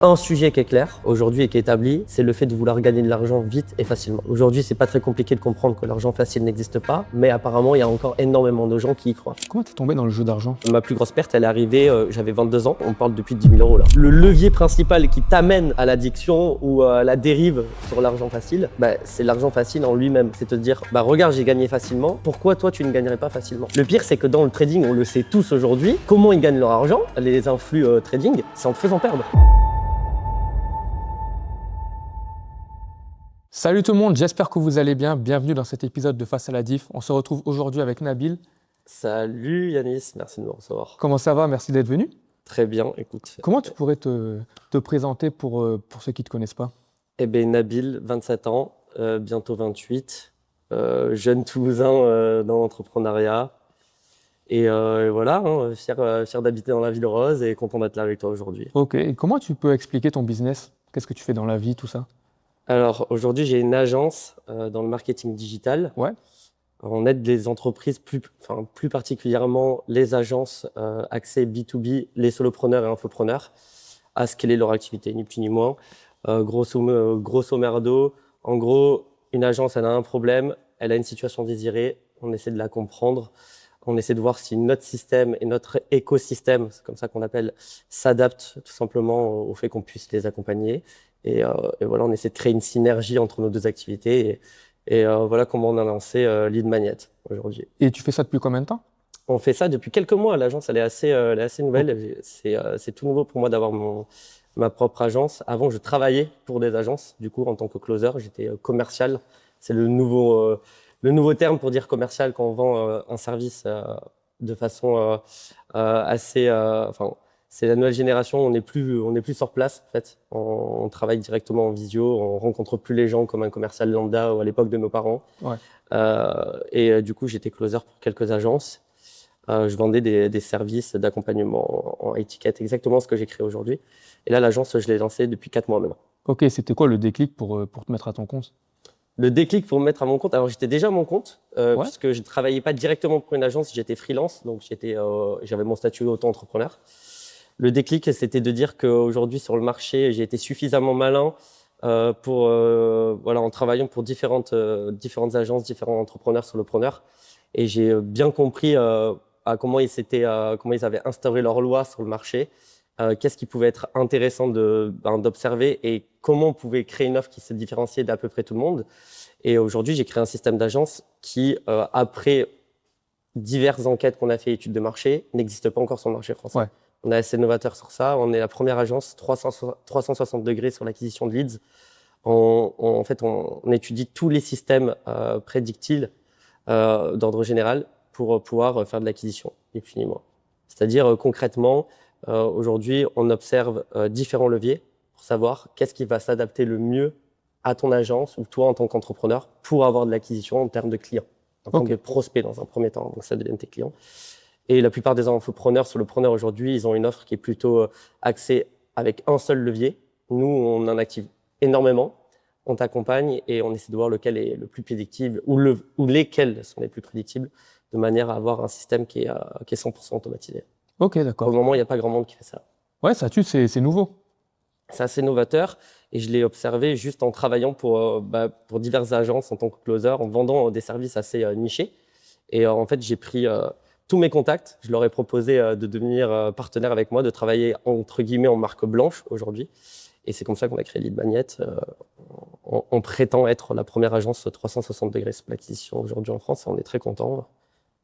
Un sujet qui est clair aujourd'hui et qui est établi, c'est le fait de vouloir gagner de l'argent vite et facilement. Aujourd'hui, c'est pas très compliqué de comprendre que l'argent facile n'existe pas, mais apparemment, il y a encore énormément de gens qui y croient. Comment t'es tombé dans le jeu d'argent? Ma plus grosse perte, elle est arrivée, j'avais 22 ans, on parle depuis 10 000 euros là. Le levier principal qui t'amène à l'addiction ou à la dérive sur l'argent facile, c'est l'argent facile en lui-même. C'est te dire, regarde, j'ai gagné facilement, pourquoi toi tu ne gagnerais pas facilement? Le pire, c'est que dans le trading, on le sait tous aujourd'hui, comment ils gagnent leur argent, les influx trading, c'est en te faisant perdre. Salut tout le monde, j'espère que vous allez bien. Bienvenue dans cet épisode de Face à la Diff. On se retrouve aujourd'hui avec Nabil. Salut Yanis, merci de me recevoir. Comment ça va? Merci d'être venu. Très bien, écoute. Comment tu pourrais te présenter pour ceux qui ne te connaissent pas? Eh bien, Nabil, 27 ans, bientôt 28, jeune Toulousain dans l'entrepreneuriat. Et voilà, fier d'habiter dans la Ville Rose et content d'être là avec toi aujourd'hui. Ok, et comment tu peux expliquer ton business? Qu'est-ce que tu fais dans la vie, tout ça? Alors aujourd'hui, j'ai une agence dans le marketing digital. Ouais. On aide les entreprises, plus particulièrement les agences axées B2B, les solopreneurs et infopreneurs, à scaler leur activité, ni plus ni moins. Grosso merdo, en gros, une agence, elle a un problème, elle a une situation désirée, on essaie de la comprendre, on essaie de voir si notre système et notre écosystème, c'est comme ça qu'on appelle, s'adaptent tout simplement au fait qu'on puisse les accompagner. Et voilà, on essaie de créer une synergie entre nos deux activités. Et voilà comment on a lancé Lead Magnet aujourd'hui. Et tu fais ça depuis combien de temps? On fait ça depuis quelques mois. L'agence, elle est assez nouvelle. C'est tout nouveau pour moi d'avoir ma propre agence. Avant, je travaillais pour des agences. Du coup, en tant que closer, j'étais commercial. C'est le nouveau terme pour dire commercial quand on vend un service de façon assez... c'est la nouvelle génération, on n'est plus sur place en fait. On travaille directement en visio, on rencontre plus les gens comme un commercial lambda ou à l'époque de nos parents. Ouais. Du coup, j'étais closer pour quelques agences. Je vendais des services d'accompagnement en étiquette, exactement ce que j'ai créé aujourd'hui. Et là, l'agence, je l'ai lancée depuis 4 mois maintenant. Ok, c'était quoi le déclic pour te mettre à ton compte? Le déclic pour me mettre à mon compte, alors j'étais déjà à mon compte, Ouais. puisque je ne travaillais pas directement pour une agence, j'étais freelance, donc j'avais mon statut auto-entrepreneur. Le déclic, c'était de dire qu'aujourd'hui, sur le marché, j'ai été suffisamment malin en travaillant pour différentes agences, différents entrepreneurs, solopreneurs. Et j'ai bien compris comment ils avaient instauré leurs lois sur le marché, qu'est-ce qui pouvait être intéressant d'observer et comment on pouvait créer une offre qui se différenciait d'à peu près tout le monde. Et aujourd'hui, j'ai créé un système d'agence qui, après diverses enquêtes qu'on a fait, études de marché, n'existe pas encore sur le marché français. Ouais. On est assez novateur sur ça. On est la première agence 360 degrés sur l'acquisition de leads. En fait, on étudie tous les systèmes prédictiles d'ordre général pour pouvoir faire de l'acquisition, ni plus ni moins. C'est-à-dire concrètement, aujourd'hui, on observe différents leviers pour savoir qu'est-ce qui va s'adapter le mieux à ton agence ou toi en tant qu'entrepreneur pour avoir de l'acquisition en termes de clients, en tant que prospect dans un premier temps, donc ça devient tes clients. Et la plupart des infopreneurs, solopreneurs aujourd'hui, ils ont une offre qui est plutôt axée avec un seul levier. Nous, on en active énormément, on t'accompagne et on essaie de voir lequel est le plus prédictible ou lesquels sont les plus prédictibles, de manière à avoir un système qui est 100% automatisé. Ok, Pour d'accord. le moment, il n'y a pas grand monde qui fait ça. Ouais, ça tue, c'est nouveau. C'est assez novateur et je l'ai observé juste en travaillant pour diverses agences en tant que closer, en vendant des services assez nichés. Et en fait, j'ai pris tous mes contacts, je leur ai proposé de devenir partenaire avec moi, de travailler entre guillemets en marque blanche aujourd'hui. Et c'est comme ça qu'on a créé Lead Magnet. On prétend être la première agence 360 degrés sur l'acquisition aujourd'hui en France et on est très content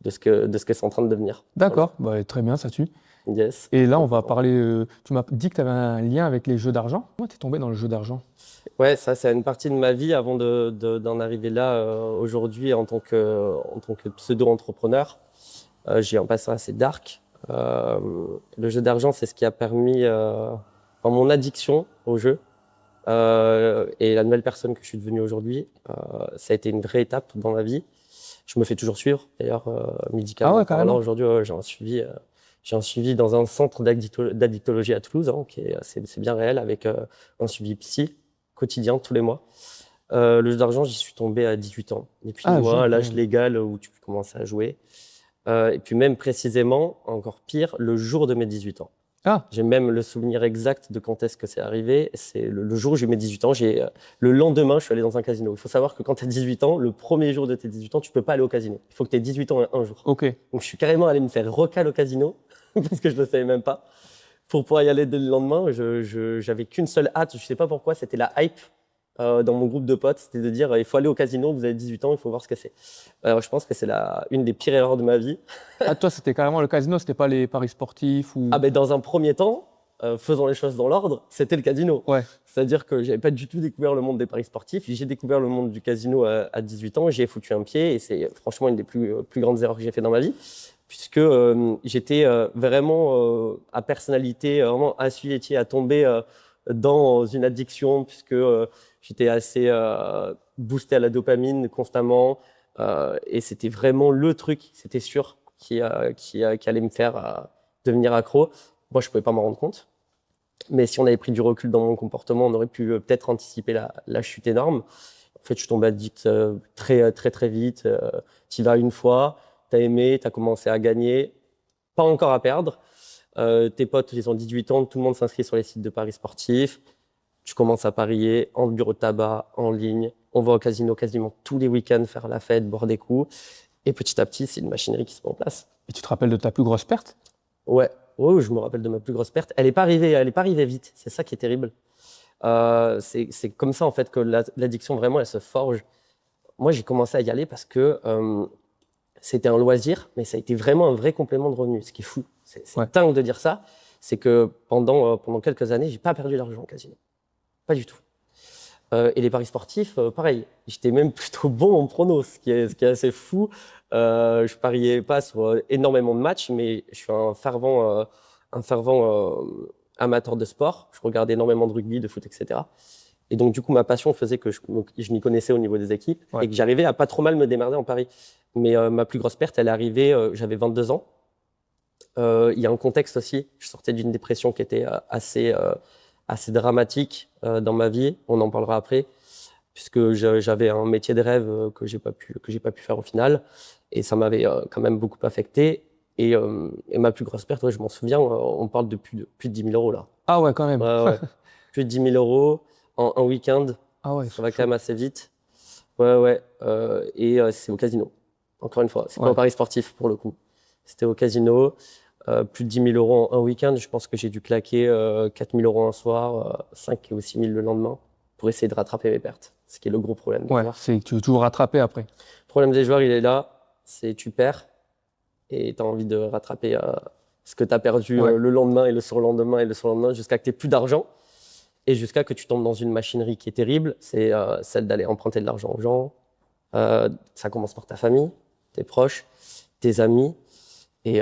de ce que c'est en train de devenir. D'accord, très bien, ça tue. Yes. Et là, on va parler. Tu m'as dit que tu avais un lien avec les jeux d'argent. Comment tu es tombé dans le jeu d'argent? Ouais, ça, c'est une partie de ma vie avant d'en arriver là aujourd'hui en tant que pseudo-entrepreneur. J'ai un passé assez dark. Le jeu d'argent, c'est ce qui a permis mon addiction au jeu et la nouvelle personne que je suis devenue aujourd'hui. Ça a été une vraie étape dans ma vie. Je me fais toujours suivre, d'ailleurs, médicalement. Ah ouais, carrément. Aujourd'hui, j'ai un suivi dans un centre d'addictologie à Toulouse, c'est bien réel, avec un suivi psy quotidien tous les mois. Le jeu d'argent, j'y suis tombé à 18 ans. Et puis moi, à l'âge légal où tu peux commencer à jouer. Et puis même précisément, encore pire, le jour de mes 18 ans. Ah, J'ai même le souvenir exact de quand est-ce que c'est arrivé. C'est le jour où j'ai eu mes 18 ans. Le lendemain, je suis allé dans un casino. Il faut savoir que quand tu as 18 ans, le premier jour de tes 18 ans, tu peux pas aller au casino. Il faut que tu aies 18 ans un jour. ok. Donc, je suis carrément allé me faire recal au casino parce que je ne le savais même pas. Pour pouvoir y aller dès le lendemain, j'avais qu'une seule hâte. Je ne sais pas pourquoi, c'était la hype dans mon groupe de potes. C'était de dire il faut aller au casino, vous avez 18 ans, il faut voir ce que c'est. Alors, je pense que c'est une des pires erreurs de ma vie. Ah, toi, c'était carrément le casino, c'était pas les paris sportifs ou. Ah ben dans un premier temps, faisant les choses dans l'ordre, c'était le casino. Ouais, C'est-à-dire que j'avais pas du tout découvert le monde des paris sportifs. J'ai découvert le monde du casino à 18 ans. J'y ai foutu un pied et c'est franchement une des plus grandes erreurs que j'ai fait dans ma vie, puisque j'étais vraiment à personnalité vraiment assujettie à tomber dans une addiction, puisque j'étais assez boosté à la dopamine constamment et c'était vraiment le truc, c'était sûr, qui allait me faire devenir accro. Moi, je pouvais pas m'en rendre compte. Mais si on avait pris du recul dans mon comportement, on aurait pu peut-être anticiper la chute énorme. En fait, je suis tombé addict très vite. Tu y vas une fois, tu as aimé, tu as commencé à gagner, pas encore à perdre. Tes potes, ils ont 18 ans, tout le monde s'inscrit sur les sites de paris sportifs. Tu commences à parier en bureau de tabac, en ligne. On va au casino quasiment tous les week-ends faire la fête, boire des coups. Et petit à petit, c'est une machinerie qui se met en place. et tu te rappelles de ta plus grosse perte? Ouais, ouais, je me rappelle de ma plus grosse perte. Elle est pas arrivée vite. C'est ça qui est terrible. C'est comme ça en fait que l'addiction vraiment elle se forge. Moi j'ai commencé à y aller parce que c'était un loisir, mais ça a été vraiment un vrai complément de revenu. Ce qui est fou, c'est Ouais. dingue de dire ça. C'est que pendant quelques années, j'ai pas perdu d'argent au casino, pas du tout. Et les paris sportifs, pareil. J'étais même plutôt bon en pronos, ce qui est assez fou. Je pariais pas sur énormément de matchs, mais je suis un fervent amateur de sport. Je regardais énormément de rugby, de foot, etc. Et donc, du coup, ma passion faisait que je m'y connaissais au niveau des équipes Ouais. et que j'arrivais à pas trop mal me démerder en paris. Mais ma plus grosse perte, elle est arrivée, j'avais 22 ans. Il y a un contexte aussi. Je sortais d'une dépression qui était assez dramatique dans ma vie. On en parlera après, puisque j'avais un métier de rêve que j'ai pas pu faire au final, et ça m'avait quand même beaucoup affecté. Et ma plus grosse perte, ouais, je m'en souviens, on parle de plus de 10 000 euros là. Ah ouais, quand même. Ouais, ouais. Plus de 10 000 euros en un week-end, Ah ouais, ça va chaud. quand même assez vite. Ouais, ouais. Et c'est au casino. Encore une fois, c'est pas Ouais. au pari sportif pour le coup. C'était au casino. Plus de 10 000 euros en un week-end. Je pense que j'ai dû claquer 4 000 euros un soir, 5 ou 6 000 le lendemain pour essayer de rattraper mes pertes. Ce qui est le gros problème des Ouais, joueurs. c'est que tu veux toujours rattraper après. Le problème des joueurs, il est là. C'est tu perds et tu as envie de rattraper ce que tu as perdu Ouais. le lendemain et le surlendemain et le surlendemain jusqu'à que tu n'aies plus d'argent et jusqu'à que tu tombes dans une machinerie qui est terrible. C'est celle d'aller emprunter de l'argent aux gens. Ça commence par ta famille, tes proches, tes amis. Et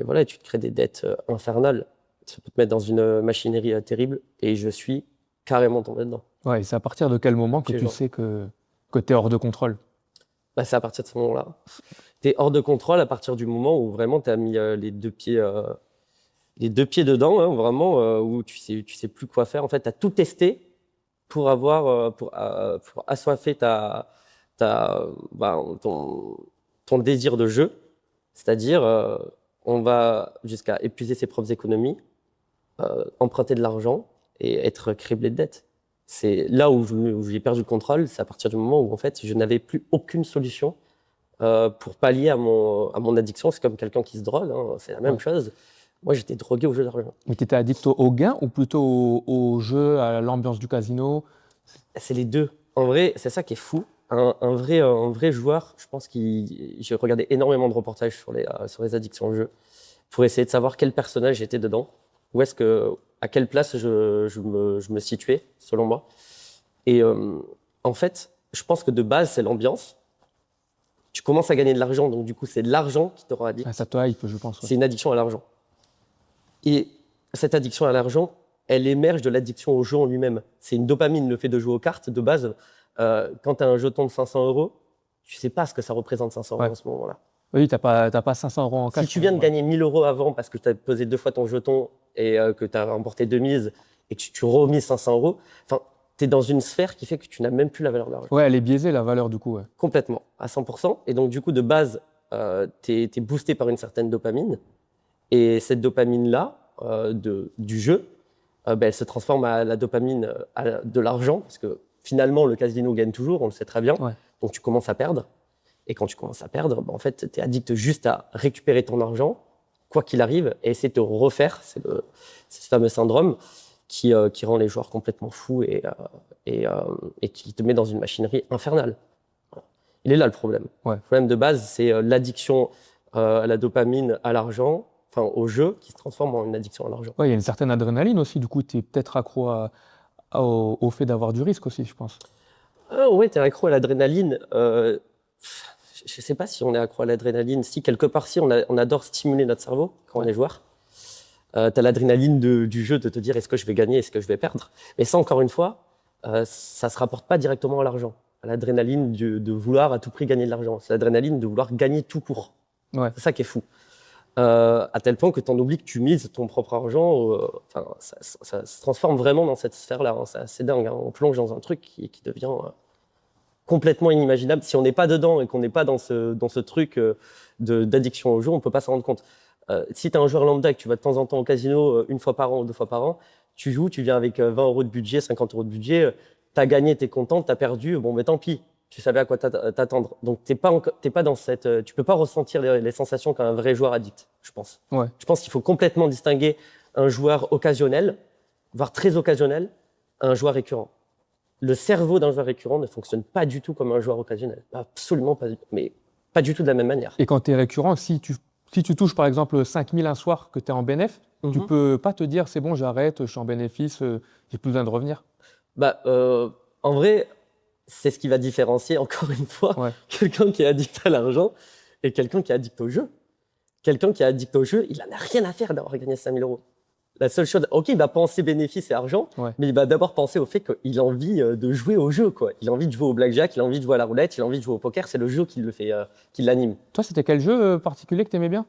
voilà, tu te crées des dettes infernales. Ça peut te mettre dans une machinerie terrible. Et je suis carrément tombé dedans. Ouais, et c'est à partir de quel moment que Pieds tu joints. sais que tu es hors de contrôle? Bah, c'est à partir de ce moment-là. Tu es hors de contrôle à partir du moment où vraiment tu as mis les deux pieds dedans, hein, vraiment, où tu sais plus quoi faire. En fait, tu as tout testé pour assoiffer ton désir de jeu. C'est-à-dire, on va jusqu'à épuiser ses propres économies, emprunter de l'argent et être criblé de dettes. C'est là où j'ai perdu le contrôle, c'est à partir du moment où en fait, je n'avais plus aucune solution pour pallier à mon addiction. C'est comme quelqu'un qui se drogue, hein, c'est la même Ouais. chose. Moi, j'étais drogué au jeu d'argent. Mais tu étais addict au gain ou plutôt au jeu, à l'ambiance du casino? C'est les deux. En vrai, c'est ça qui est fou. Un vrai joueur, je pense j'ai regardé énormément de reportages sur les addictions au jeu pour essayer de savoir quel personnage j'étais dedans, à quelle place je me situais, selon moi. Et en fait, je pense que de base, c'est l'ambiance. Tu commences à gagner de l'argent, donc du coup, c'est de l'argent qui te rend addict. Ah, ça te hype, je pense. Ouais. C'est une addiction à l'argent. Et cette addiction à l'argent, elle émerge de l'addiction au jeu en lui-même. C'est une dopamine, le fait de jouer aux cartes. De base, quand tu as un jeton de 500 euros, tu sais pas ce que ça représente 500 euros Ouais. en ce moment-là. Oui, t'as pas 500 euros en cash. Si tu viens de Ouais. gagner 1000 euros avant parce que tu as pesé 2 fois ton jeton et que tu as remporté 2 mises et que tu remises 500 euros, tu es dans une sphère qui fait que tu n'as même plus la valeur de l'argent. Ouais, elle est biaisée, la valeur, du coup. Ouais. Complètement, à 100%. Et donc, du coup, de base, tu es boosté par une certaine dopamine. Et cette dopamine-là, du jeu, elle se transforme à la dopamine, de l'argent, parce que finalement, le casino gagne toujours, on le sait très bien. Ouais. Donc, tu commences à perdre. Et quand tu commences à perdre, en fait, tu es addict juste à récupérer ton argent, quoi qu'il arrive, et essayer de te refaire. C'est ce fameux syndrome qui rend les joueurs complètement fous et qui te met dans une machinerie infernale. Voilà. Il est là le problème. Ouais. Le problème de base, c'est l'addiction à la dopamine, à l'argent, enfin au jeu, qui se transforme en une addiction à l'argent. Ouais, il y a une certaine adrénaline aussi, du coup, tu es peut-être accro au fait d'avoir du risque aussi, je pense. Ah ouais, t'es accro à l'adrénaline. Je sais pas si on est accro à l'adrénaline. Si, quelque part, si, on adore stimuler notre cerveau quand on est joueur. T'as l'adrénaline du jeu de te dire est-ce que je vais gagner, est-ce que je vais perdre. Mais ça, encore une fois, ça se rapporte pas directement à l'argent. À l'adrénaline de vouloir à tout prix gagner de l'argent. C'est l'adrénaline de vouloir gagner tout court. Ouais. C'est ça qui est fou. À tel point que tu en oublies que tu mises ton propre argent. Ça se transforme vraiment dans cette sphère-là. Hein. C'est assez dingue. Hein. On plonge dans un truc qui devient complètement inimaginable. Si on n'est pas dedans et qu'on n'est pas dans ce truc d'addiction au jeu, on ne peut pas s'en rendre compte. Si tu es un joueur lambda et que tu vas de temps en temps au casino, une fois par an ou 2 fois par an, tu joues, tu viens avec 20 € de budget, 50 € de budget, tu as gagné, tu es content, tu as perdu, bon, mais tant pis, tu savais à quoi t'attendre. Donc, t'es pas dans cette, tu peux pas ressentir les sensations qu'un vrai joueur addict, je pense. Ouais. Je pense qu'il faut complètement distinguer un joueur occasionnel, voire très occasionnel, à un joueur récurrent. Le cerveau d'un joueur récurrent ne fonctionne pas du tout comme un joueur occasionnel. Absolument pas, mais pas du tout de la même manière. Et quand tu es récurrent, si tu touches par exemple 5 000 un soir que tu es en bénéf, tu peux pas te dire c'est bon, j'arrête, je suis en bénéfice, j'ai plus besoin de revenir. En vrai, c'est ce qui va différencier, encore une fois, quelqu'un qui est addict à l'argent et quelqu'un qui est addict au jeu. Quelqu'un qui est addict au jeu, il n'en a rien à faire d'avoir gagné 5 000 €. La seule chose, ok, il va penser bénéfice et argent, mais il va d'abord penser au fait qu'il a envie de jouer au jeu, quoi. Il a envie de jouer au blackjack, il a envie de jouer à la roulette, il a envie de jouer au poker. C'est le jeu qui le fait, qui l'anime. Toi, c'était quel jeu particulier que tu aimais bien ?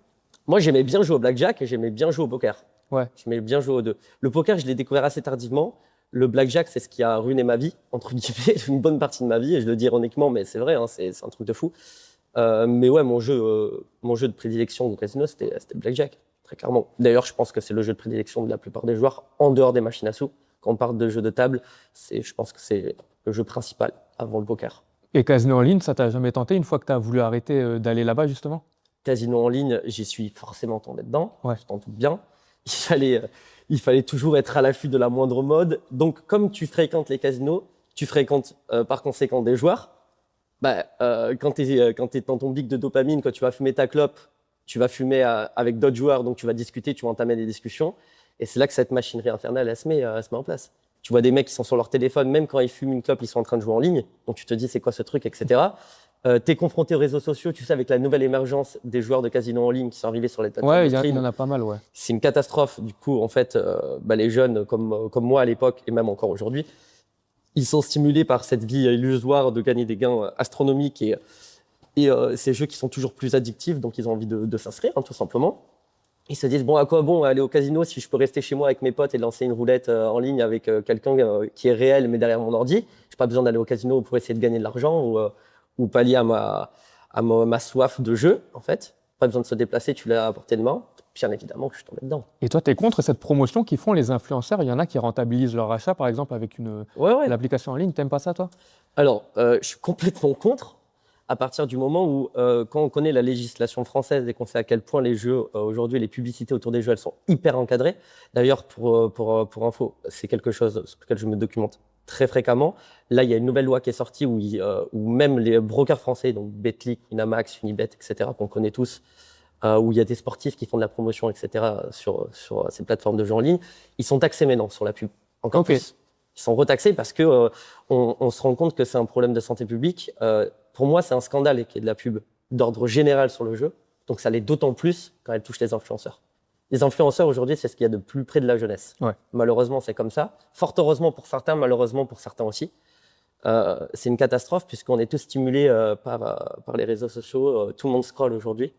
Moi, j'aimais bien jouer au blackjack et j'aimais bien jouer au poker. Ouais. J'aimais bien jouer aux deux. Le poker, je l'ai découvert assez tardivement. Le blackjack, c'est ce qui a ruiné ma vie, entre guillemets, une bonne partie de ma vie, et je le dis ironiquement, mais c'est vrai, hein, c'est un truc de fou. Mais ouais, mon jeu de prédilection au casino, c'était le blackjack, très clairement. D'ailleurs, je pense que c'est le jeu de prédilection de la plupart des joueurs, en dehors des machines à sous. Quand on parle de jeux de table, je pense que c'est le jeu principal avant le poker. Et casino en ligne, ça t'a jamais tenté une fois que tu as voulu arrêter d'aller là-bas, justement ? Casino en ligne, j'y suis forcément tombé dedans, Ouais. je t'en doute bien. Il fallait toujours être à l'affût de la moindre mode. Donc, comme tu fréquentes les casinos, tu fréquentes par conséquent des joueurs. Quand tu es dans ton pic de dopamine, quand tu vas fumer ta clope, tu vas fumer avec d'autres joueurs, donc tu vas discuter, tu vas entamer des discussions. Et c'est là que cette machinerie infernale, elle se met en place. Tu vois des mecs qui sont sur leur téléphone, même quand ils fument une clope, ils sont en train de jouer en ligne. Donc tu te dis, c'est quoi ce truc, etc. Tu es confronté aux réseaux sociaux, tu sais, avec la nouvelle émergence des joueurs de casino en ligne qui sont arrivés sur les plateformes de stream. Il y en a pas mal, ouais. C'est une catastrophe. Du coup, en fait, les jeunes, comme moi à l'époque, et même encore aujourd'hui, ils sont stimulés par cette vie illusoire de gagner des gains astronomiques et ces jeux qui sont toujours plus addictifs, donc ils ont envie de s'inscrire, hein, tout simplement. Ils se disent, bon, à quoi bon aller au casino si je peux rester chez moi avec mes potes et lancer une roulette en ligne avec quelqu'un qui est réel mais derrière mon ordi. J'ai pas besoin d'aller au casino pour essayer de gagner de l'argent ou pallier à ma soif de jeu, en fait. Pas besoin de se déplacer, tu l'as à portée de main. Bien évidemment que je suis tombé dedans. Et toi, tu es contre cette promotion qu'ils font les influenceurs ? Il y en a qui rentabilisent leur achat, par exemple, avec l'application en ligne. T'aimes pas ça, toi ? Alors, je suis complètement contre, à partir du moment où, quand on connaît la législation française et qu'on sait à quel point les jeux, aujourd'hui, les publicités autour des jeux, elles sont hyper encadrées. D'ailleurs, pour info, c'est quelque chose sur lequel je me documente très fréquemment. Là, il y a une nouvelle loi qui est sortie où même les brokers français, donc Betclic, Winamax, Unibet, etc., qu'on connaît tous, où il y a des sportifs qui font de la promotion, etc., sur ces plateformes de jeux en ligne, ils sont taxés maintenant sur la pub. Encore plus. Ils sont retaxés parce que on se rend compte que c'est un problème de santé publique. Pour moi, c'est un scandale qu'il y ait de la pub d'ordre général sur le jeu. Donc, ça l'est d'autant plus quand elle touche les influenceurs. Les influenceurs, aujourd'hui, c'est ce qu'il y a de plus près de la jeunesse. Ouais. Malheureusement, c'est comme ça. Fort heureusement pour certains, malheureusement pour certains aussi. C'est une catastrophe puisqu'on est tous stimulés par les réseaux sociaux. Tout le monde scrolle aujourd'hui.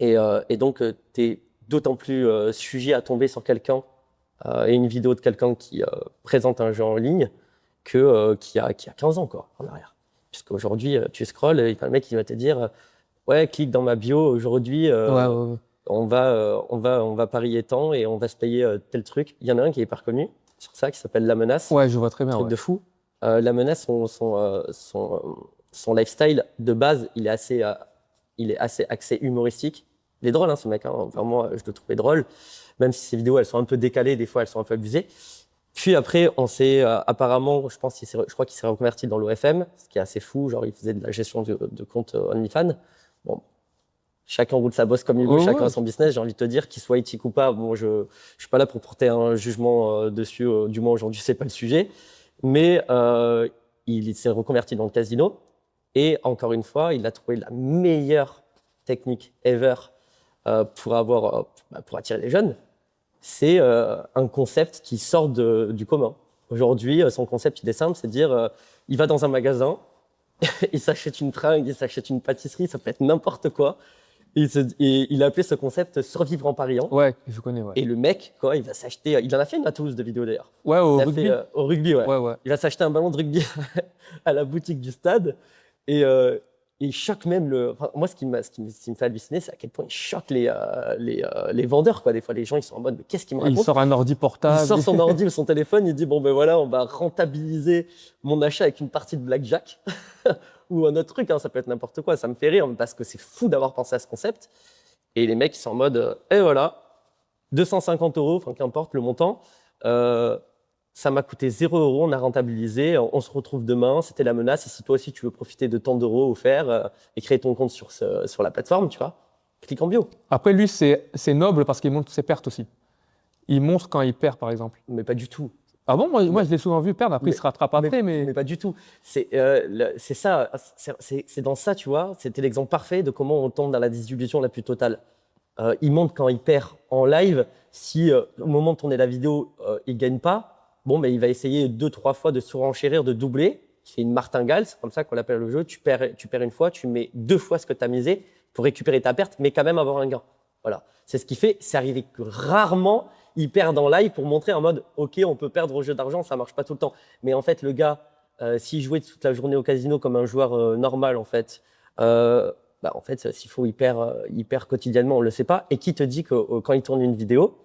Et donc, tu es d'autant plus sujet à tomber sur quelqu'un et une vidéo de quelqu'un qui présente un jeu en ligne qui a 15 ans quoi, en arrière. Puisqu'aujourd'hui, tu scrolles et t'as le mec qui va te dire ouais, clique dans ma bio aujourd'hui. on va parier tant et on va se payer tel truc. Il y en a un qui est hyper connu sur ça, qui s'appelle La Menace. Ouais, je vois très bien. Truc Ouais. de fou. La Menace, son lifestyle de base, il est assez axé humoristique. Il est drôle, hein, ce mec. Hein. Enfin, moi, je le trouvais drôle, même si ses vidéos, elles sont un peu décalées, des fois, elles sont un peu abusées. Puis après, on s'est apparemment, je crois qu'il s'est reconverti dans l'OFM, ce qui est assez fou. Genre, il faisait de la gestion de compte OnlyFans. Bon, chacun roule sa bosse comme il veut, Ouais, chacun ouais. a son business. J'ai envie de te dire, qu'il soit éthique ou pas, bon, je suis pas là pour porter un jugement dessus. Du moins, aujourd'hui, c'est pas le sujet. Mais il s'est reconverti dans le casino. Et encore une fois, il a trouvé la meilleure technique ever pour attirer les jeunes. C'est un concept qui sort du commun. Aujourd'hui, son concept, il est simple, c'est de dire, il va dans un magasin, il s'achète une fringue, il s'achète une pâtisserie, ça peut être n'importe quoi. Et il a appelé ce concept survivre en pariant. Ouais, je connais, ouais. Et le mec, quoi, il va s'acheter, il en a fait une à Toulouse de vidéos d'ailleurs. Ouais, au Il a rugby. fait au rugby, ouais. Ouais, ouais. Il va s'acheter un ballon de rugby à la boutique du stade et il choque même enfin, moi, ce qui me fait halluciner, c'est à quel point il choque les vendeurs, quoi. Des fois, les gens, ils sont en mode, mais qu'est-ce qu'il me Et il raconte? sort un ordi portable. Il sort son ordi ou son téléphone, il dit, bon, ben voilà, on va rentabiliser mon achat avec une partie de blackjack ou un autre truc, hein, ça peut être n'importe quoi. Ça me fait rire parce que c'est fou d'avoir pensé à ce concept. Et les mecs, ils sont en mode, et voilà, 250 €, enfin, qu'importe le montant. Ça m'a coûté 0 €, on a rentabilisé, on se retrouve demain, c'était La Menace. Et si toi aussi tu veux profiter de tant d'euros offerts et créer ton compte sur la plateforme, tu vois, clique en bio. Après, lui, c'est noble parce qu'il montre ses pertes aussi. Il montre quand il perd, par exemple. Mais pas du tout. Ah bon, moi je l'ai souvent vu perdre, après il se rattrape après, mais... Mais pas du tout. C'est ça, c'est dans ça, tu vois, c'était l'exemple parfait de comment on tombe dans la désillusion la plus totale. Il montre quand il perd en live, si au moment de tourner la vidéo, il gagne pas, bon, mais il va essayer 2-3 fois de surenchérir, de doubler. C'est une martingale, c'est comme ça qu'on l'appelle le jeu. Tu perds une fois, tu mets 2 fois ce que tu as misé pour récupérer ta perte, mais quand même avoir un gain. Voilà. C'est ce qu'il fait. C'est arrivé que rarement il perd en live pour montrer en mode OK, on peut perdre au jeu d'argent, ça marche pas tout le temps. Mais en fait, le gars, s'il jouait toute la journée au casino comme un joueur normal, en fait, en fait, s'il faut, il perd quotidiennement, on le sait pas. Et qui te dit que quand il tourne une vidéo,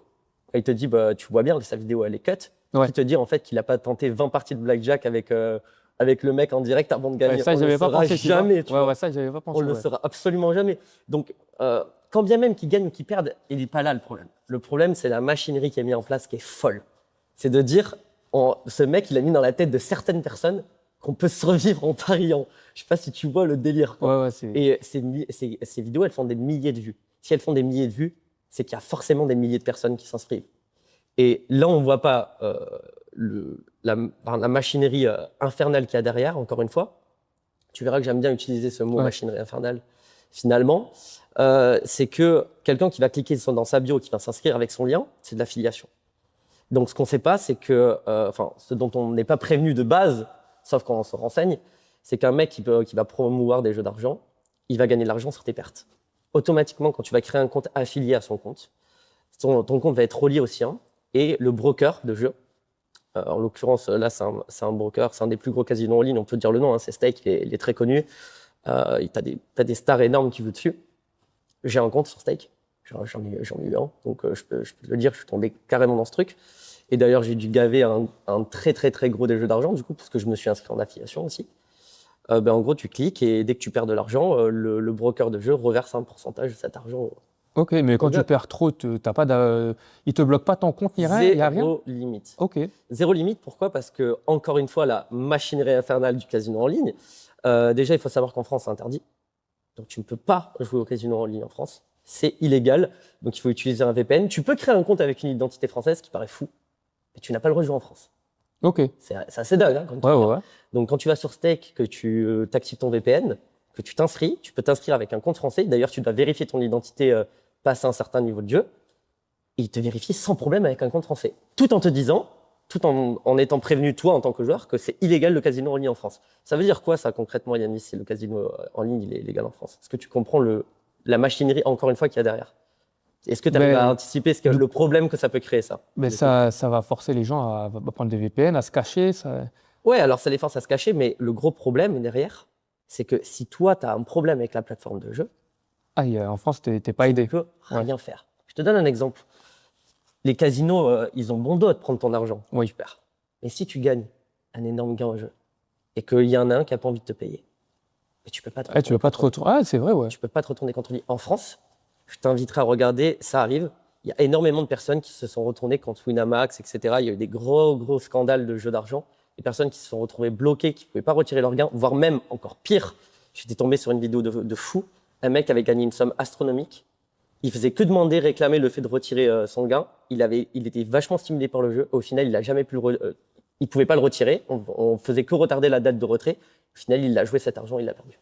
il te dit, bah, tu vois bien, sa vidéo, elle est cut. Ouais. Qui te dit en fait qu'il n'a pas tenté 20 parties de blackjack avec le mec en direct avant de gagner. Ouais, ça, j'avais pas pensé. Jamais, tu vois. Ouais, ça, j'avais pas pensé. On le saura absolument jamais. Donc, quand bien même qu'il gagne ou qu'il perde, il n'est pas là le problème. Le problème, c'est la machinerie qui est mise en place qui est folle. C'est de dire, ce mec, il a mis dans la tête de certaines personnes qu'on peut survivre en pariant. Je ne sais pas si tu vois le délire, quoi. Ouais, Et ces vidéos, elles font des milliers de vues. Si elles font des milliers de vues, c'est qu'il y a forcément des milliers de personnes qui s'inscrivent. Et là, on ne voit pas la machinerie infernale qu'il y a derrière, encore une fois. Tu verras que j'aime bien utiliser ce mot machinerie infernale, finalement. C'est que quelqu'un qui va cliquer dans sa bio, qui va s'inscrire avec son lien, c'est de l'affiliation. Donc, ce qu'on ne sait pas, c'est que, ce dont on n'est pas prévenu de base, sauf quand on se renseigne, c'est qu'un mec qui va promouvoir des jeux d'argent, il va gagner de l'argent sur tes pertes. Automatiquement, quand tu vas créer un compte affilié à son compte, ton compte va être relié au sien. Et le broker de jeu, en l'occurrence, là, c'est un broker, c'est un des plus gros casinos en ligne, on peut dire le nom, hein, c'est Stake, il est très connu. Tu as des stars énormes qui jouent dessus. J'ai un compte sur Stake, j'en ai eu un, donc je peux te le dire, je suis tombé carrément dans ce truc. Et d'ailleurs, j'ai dû gaver un très, très, très gros des jeux d'argent, du coup, parce que je me suis inscrit en affiliation aussi. En gros, tu cliques et dès que tu perds de l'argent, le broker de jeu reverse un pourcentage de cet argent. Ok, mais quand tu perds trop, il te bloque pas ton compte, il n'y a rien? Zéro limite. Ok. Zéro limite, pourquoi? Parce que, encore une fois, la machinerie infernale du casino en ligne, déjà, il faut savoir qu'en France, c'est interdit. Donc, tu ne peux pas jouer au casino en ligne en France. C'est illégal. Donc, il faut utiliser un VPN. Tu peux créer un compte avec une identité française, ce qui paraît fou, mais tu n'as pas le droit de jouer en France. Ok. C'est assez dingue. Hein, Ouais. Donc, quand tu vas sur Stake, que tu actives ton VPN, que tu t'inscris, tu peux t'inscrire avec un compte français. D'ailleurs, tu dois vérifier ton identité passer un certain niveau de jeu. Et il te vérifie sans problème avec un compte français. Tout en te disant, tout en étant prévenu, toi, en tant que joueur, que c'est illégal le casino en ligne en France. Ça veut dire quoi, ça, concrètement, Yannis, si le casino en ligne il est illégal en France? Est-ce que tu comprends la machinerie, encore une fois, qu'il y a derrière? Est-ce que tu arrives à anticiper le problème que ça peut créer, ça? Mais ça va forcer les gens à prendre des VPN, à se cacher. Ouais, alors ça les force à se cacher, mais le gros problème derrière, c'est que si toi, tu as un problème avec la plateforme de jeu, Ah, en France, t'es pas aidé. Tu peux rien faire. Je te donne un exemple. Les casinos, ils ont bon dos à te prendre ton argent. Oui. Tu perds. Mais si tu gagnes un énorme gain au jeu et qu'il y en a un qui n'a pas envie de te payer, mais tu peux pas te Ah, tu veux pas te retourner. retourner. Ah, c'est vrai, ouais. Tu peux pas te retourner contre lui. En France, je t'inviterai à regarder, ça arrive. Il y a énormément de personnes qui se sont retournées contre Winamax, etc. Il y a eu des gros scandales de jeux d'argent. Des personnes qui se sont retrouvées bloquées, qui ne pouvaient pas retirer leur gain, voire même encore pire. J'étais tombé sur une vidéo de fou. Un mec avait gagné une somme astronomique. Il faisait que demander, réclamer le fait de retirer son gain. Il était vachement stimulé par le jeu. Au final, il a jamais pu il pouvait pas le retirer. On faisait que retarder la date de retrait. Au final, il a joué cet argent, il l'a perdu.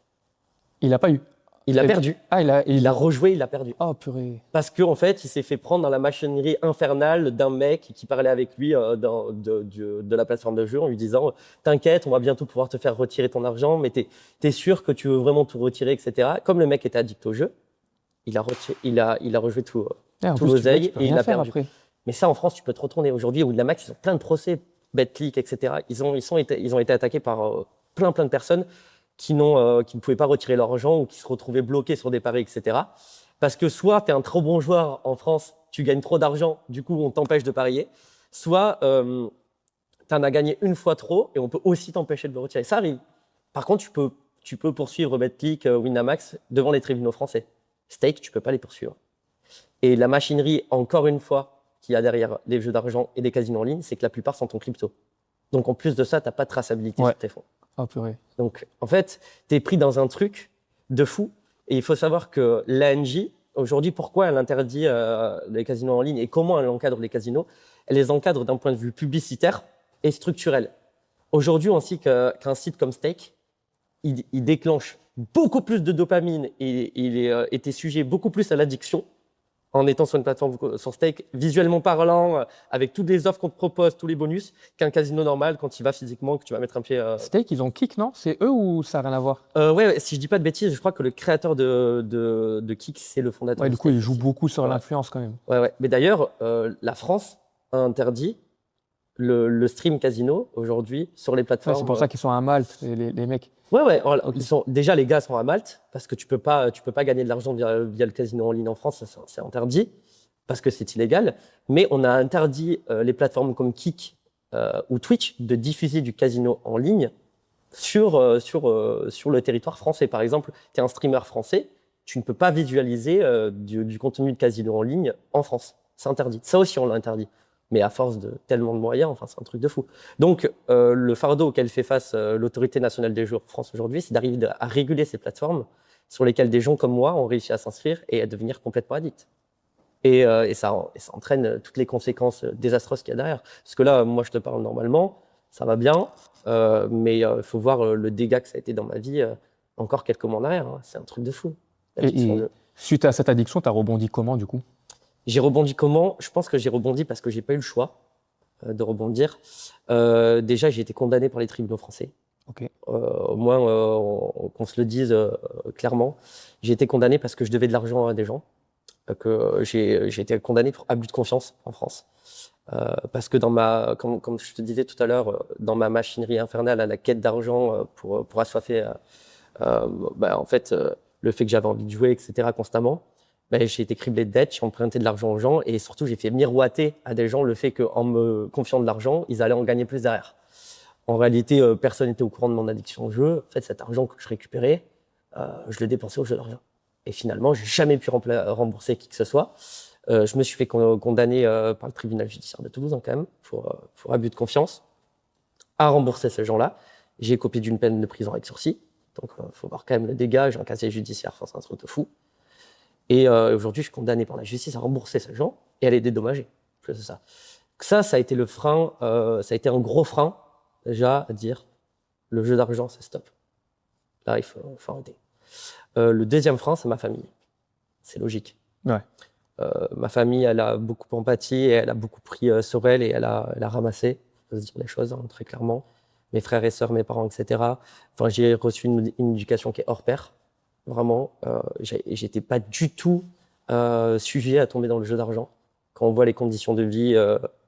Il a pas eu. Il l'a perdu. Ah, Il a rejoué, il l'a perdu. Oh, purée. Parce qu'en fait, il s'est fait prendre dans la machinerie infernale d'un mec qui parlait avec lui de la plateforme de jeu en lui disant « T'inquiète, on va bientôt pouvoir te faire retirer ton argent, mais t'es sûr que tu veux vraiment tout retirer, etc. » Comme le mec était addict au jeu, il a rejoué tout l'oseille et il a perdu. Après. Mais ça, en France, tu peux te retourner. Aujourd'hui, Winamax, ils ont plein de procès, BetClick, etc. Ils ont été attaqués par plein de personnes qui ne pouvaient pas retirer leur argent ou qui se retrouvaient bloqués sur des paris, etc. Parce que soit tu es un trop bon joueur en France, tu gagnes trop d'argent, du coup on t'empêche de parier, soit tu en as gagné une fois trop et on peut aussi t'empêcher de le retirer. Ça arrive. Par contre, tu peux poursuivre BetClick, Winamax devant les tribunaux français. Stake, tu ne peux pas les poursuivre. Et la machinerie, encore une fois, qu'il y a derrière les jeux d'argent et les casinos en ligne, c'est que la plupart sont en crypto. Donc en plus de ça, tu n'as pas de traçabilité sur tes fonds. Oh, purée. Donc, en fait, tu es pris dans un truc de fou. Et il faut savoir que l'ANJ, aujourd'hui, pourquoi elle interdit les casinos en ligne et comment elle encadre les casinos? Elle les encadre d'un point de vue publicitaire et structurel. Aujourd'hui, on sait qu'un site comme Stake, il déclenche beaucoup plus de dopamine et il était sujet beaucoup plus à l'addiction en étant sur une plateforme sur Stake, visuellement parlant, avec toutes les offres qu'on te propose, tous les bonus, qu'un casino normal quand il va physiquement, que tu vas mettre un pied. Stake, ils ont Kick, non? C'est eux ou ça n'a rien à voir? Ouais, si je dis pas de bêtises, je crois que le créateur de Kick, c'est le fondateur. Ouais, de du coup, Stake ils jouent aussi. beaucoup sur l'influence quand même. Ouais. Mais d'ailleurs, la France a interdit le stream casino aujourd'hui sur les plateformes. Ouais, c'est pour ça qu'ils sont à Malte, les mecs. Ouais. Okay. Déjà, les gars sont à Malte parce que tu peux pas gagner de l'argent via le casino en ligne en France, c'est interdit parce que c'est illégal. Mais on a interdit les plateformes comme Kick ou Twitch de diffuser du casino en ligne sur le territoire français. Par exemple, tu es un streamer français, tu ne peux pas visualiser du contenu de casino en ligne en France. C'est interdit. Ça aussi, on l'a interdit. Mais à force de tellement de moyens, enfin, c'est un truc de fou. Donc, le fardeau auquel fait face l'Autorité nationale des jeux en France aujourd'hui, c'est d'arriver à réguler ces plateformes sur lesquelles des gens comme moi ont réussi à s'inscrire et à devenir complètement addicts. Et ça entraîne toutes les conséquences désastreuses qu'il y a derrière. Parce que là, moi, je te parle normalement, ça va bien, mais il faut voir le dégât que ça a été dans ma vie encore quelques mois en arrière. Hein. C'est un truc de fou. Et suite à cette addiction, tu as rebondi comment, du coup? J'ai rebondi comment? Je pense que j'ai rebondi parce que j'ai pas eu le choix de rebondir. Déjà, j'ai été condamné par les tribunaux français. Okay. Au moins, qu'on se le dise clairement. J'ai été condamné parce que je devais de l'argent à des gens. Que j'ai été condamné pour abus de confiance en France. Parce que comme je te disais tout à l'heure, dans ma machinerie infernale à la quête d'argent pour assoiffer en fait, le fait que j'avais envie de jouer, etc. constamment, j'ai été criblé de dettes, j'ai emprunté de l'argent aux gens et surtout j'ai fait miroiter à des gens le fait qu'en me confiant de l'argent, ils allaient en gagner plus derrière. En réalité, personne n'était au courant de mon addiction au jeu. En fait, cet argent que je récupérais, je le dépensais au jeu d'argent. Et finalement, j'ai jamais pu rembourser qui que ce soit. Je me suis fait condamner par le tribunal judiciaire de Toulouse, hein, quand même, pour abus de confiance, à rembourser ces gens-là. J'ai copié d'une peine de prison avec sursis. Donc, il faut voir quand même le dégât. J'ai un casier judiciaire, enfin, c'est un truc de fou. Et aujourd'hui, je suis condamné par la justice à rembourser ces gens et à les dédommager. C'est ça. Ça a été le frein, ça a été un gros frein, déjà, à dire le jeu d'argent, c'est stop. Là, il faut arrêter. Le deuxième frein, c'est ma famille. C'est logique. Ouais. Ma famille, elle a beaucoup empathie et elle a beaucoup pris sur elle et elle a ramassé, il faut se dire les choses hein, très clairement. Mes frères et sœurs, mes parents, etc. Enfin, j'ai reçu une éducation qui est hors pair. Vraiment, j'étais pas du tout sujet à tomber dans le jeu d'argent. Quand on voit les conditions de vie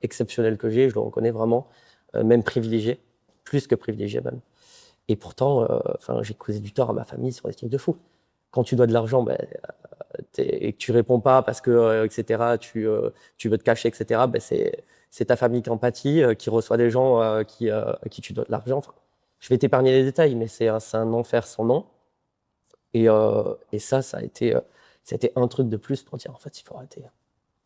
exceptionnelles que j'ai, je le reconnais vraiment, même privilégié, plus que privilégié même. Et pourtant, j'ai causé du tort à ma famille sur des trucs de fou. quand tu dois de l'argent, et que tu réponds pas parce que, etc., tu veux te cacher, etc., c'est ta famille qui empathie, qui reçoit des gens à qui tu dois de l'argent. Enfin, je vais t'épargner les détails, mais c'est un enfer sans nom. Et ça a été un truc de plus pour dire, en fait, il faut arrêter.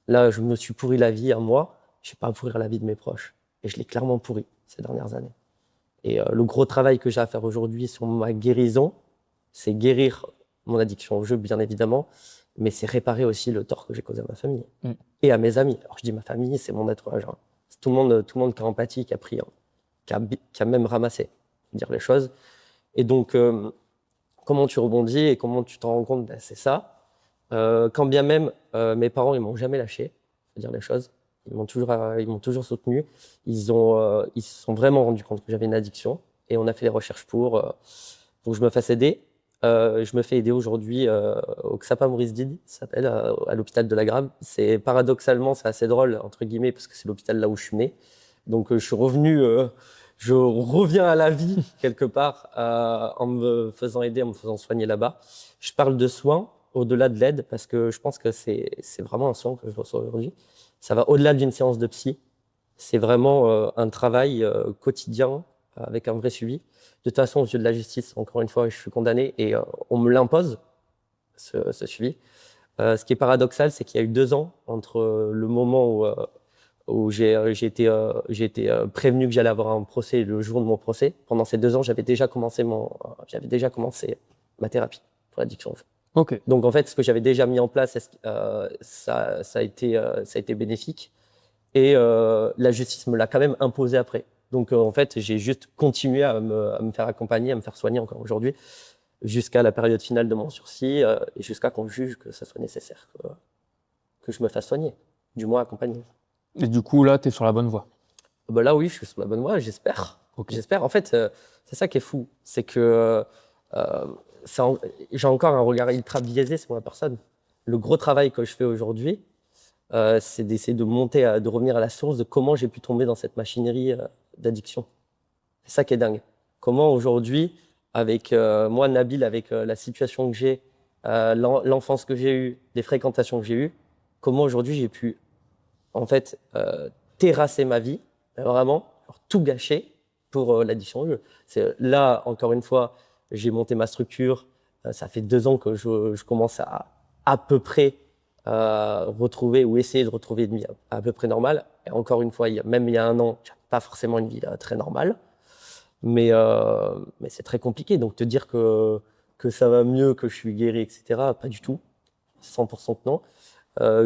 Là, je me suis pourri la vie à moi, je ne vais pas pourrir la vie de mes proches. Et je l'ai clairement pourri ces dernières années. Et le gros travail que j'ai à faire aujourd'hui sur ma guérison, c'est guérir mon addiction au jeu, bien évidemment, mais c'est réparer aussi le tort que j'ai causé à ma famille et à mes amis. Alors je dis ma famille, c'est mon entourage. Hein. C'est tout le monde qui a empathie, qui a pris, hein, qui a même ramassé, pour dire les choses. Et donc, comment tu rebondis et comment tu t'en rends compte, c'est ça. Quand bien même, mes parents, ils m'ont jamais lâché, faut dire les choses. Ils m'ont toujours soutenu. Ils se sont vraiment rendus compte que j'avais une addiction et on a fait les recherches pour que je me fasse aider. Je me fais aider aujourd'hui au XAPA Maurice Did, ça s'appelle, à l'hôpital de la Grave. Paradoxalement, c'est assez drôle, entre guillemets, parce que c'est l'hôpital là où je suis né. Donc, je reviens à la vie, quelque part, en me faisant aider, en me faisant soigner là-bas. Je parle de soins au-delà de l'aide, parce que je pense que c'est vraiment un soin que je reçois aujourd'hui. Ça va au-delà d'une séance de psy. C'est vraiment un travail quotidien avec un vrai suivi. De toute façon, aux yeux de la justice, encore une fois, je suis condamné et on me l'impose, ce suivi. Ce qui est paradoxal, c'est qu'il y a eu 2 ans entre le moment où j'ai été prévenu que j'allais avoir un procès et le jour de mon procès. Pendant ces 2 ans, j'avais déjà commencé ma thérapie pour l'addiction. Ok. Donc en fait, ce que j'avais déjà mis en place, ça a été bénéfique. Et la justice me l'a quand même imposé après. Donc en fait, j'ai juste continué à me faire accompagner, à me faire soigner encore aujourd'hui, jusqu'à la période finale de mon sursis, et jusqu'à qu'on juge que ça soit nécessaire, que je me fasse soigner, du moins accompagner. Et du coup, là, tu es sur la bonne voie. Là, oui, je suis sur la bonne voie, j'espère. Okay. J'espère. En fait, c'est ça qui est fou, c'est que j'ai encore un regard ultra biaisé sur ma personne. Le gros travail que je fais aujourd'hui, c'est d'essayer de revenir à la source de comment j'ai pu tomber dans cette machinerie d'addiction. C'est ça qui est dingue. Comment aujourd'hui, avec moi, Nabil, avec la situation que j'ai, l'enfance que j'ai eue, les fréquentations que j'ai eues, comment aujourd'hui j'ai pu, en fait, terrasser ma vie, vraiment, tout gâcher pour l'addiction au jeu. Là, encore une fois, j'ai monté ma structure. Ça fait 2 ans que je commence à peu près retrouver ou essayer de retrouver une vie à peu près normale. Et encore une fois, même il y a 1 an, je n'avais pas forcément une vie très normale. Mais c'est très compliqué. Donc, te dire que ça va mieux, que je suis guéri, etc., pas du tout. 100% que non.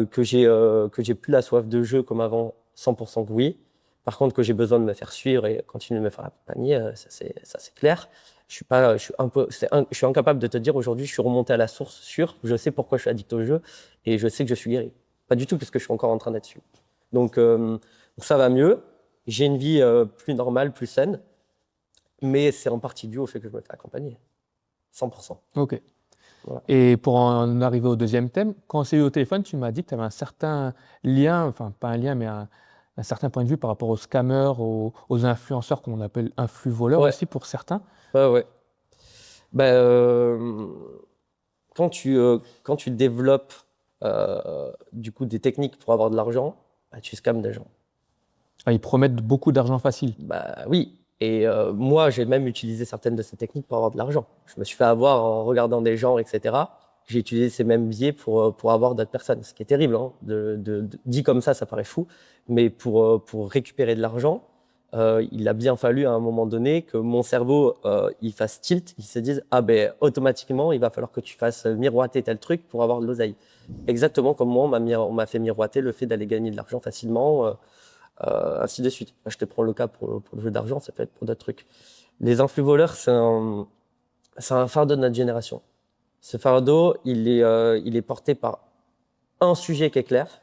Que j'ai plus la soif de jeu comme avant, 100% que oui. Par contre, que j'ai besoin de me faire suivre et continuer de me faire accompagner, ça c'est clair. Je suis incapable de te dire aujourd'hui, je suis remonté à la source sûre, je sais pourquoi je suis addict au jeu et je sais que je suis guéri. Pas du tout, parce que je suis encore en train d'être dessus. Donc ça va mieux. J'ai une vie plus normale, plus saine, mais c'est en partie dû au fait que je me fais accompagner. 100%. Ok. Voilà. Et pour en arriver au deuxième thème, quand on s'est eu au téléphone, tu m'as dit que tu avais un certain lien, enfin pas un lien, mais un certain point de vue par rapport aux scammers, aux influenceurs qu'on appelle influ-voleurs aussi pour certains. Ouais. Quand tu développes du coup des techniques pour avoir de l'argent, tu scammes des gens. Ah, ils promettent beaucoup d'argent facile. Oui. Et moi, j'ai même utilisé certaines de ces techniques pour avoir de l'argent. Je me suis fait avoir en regardant des gens, etc. J'ai utilisé ces mêmes biais pour avoir d'autres personnes. Ce qui est terrible, hein, dit comme ça paraît fou. Mais pour récupérer de l'argent, il a bien fallu à un moment donné que mon cerveau il fasse tilt, il se dise automatiquement il va falloir que tu fasses miroiter tel truc pour avoir de l'oseille. Exactement comme moi on m'a fait miroiter le fait d'aller gagner de l'argent facilement, ainsi de suite. Je te prends le cas pour le jeu d'argent, ça peut être pour d'autres trucs. Les influx-voleurs, c'est un fardeau de notre génération. Ce fardeau, il est porté par un sujet qui est clair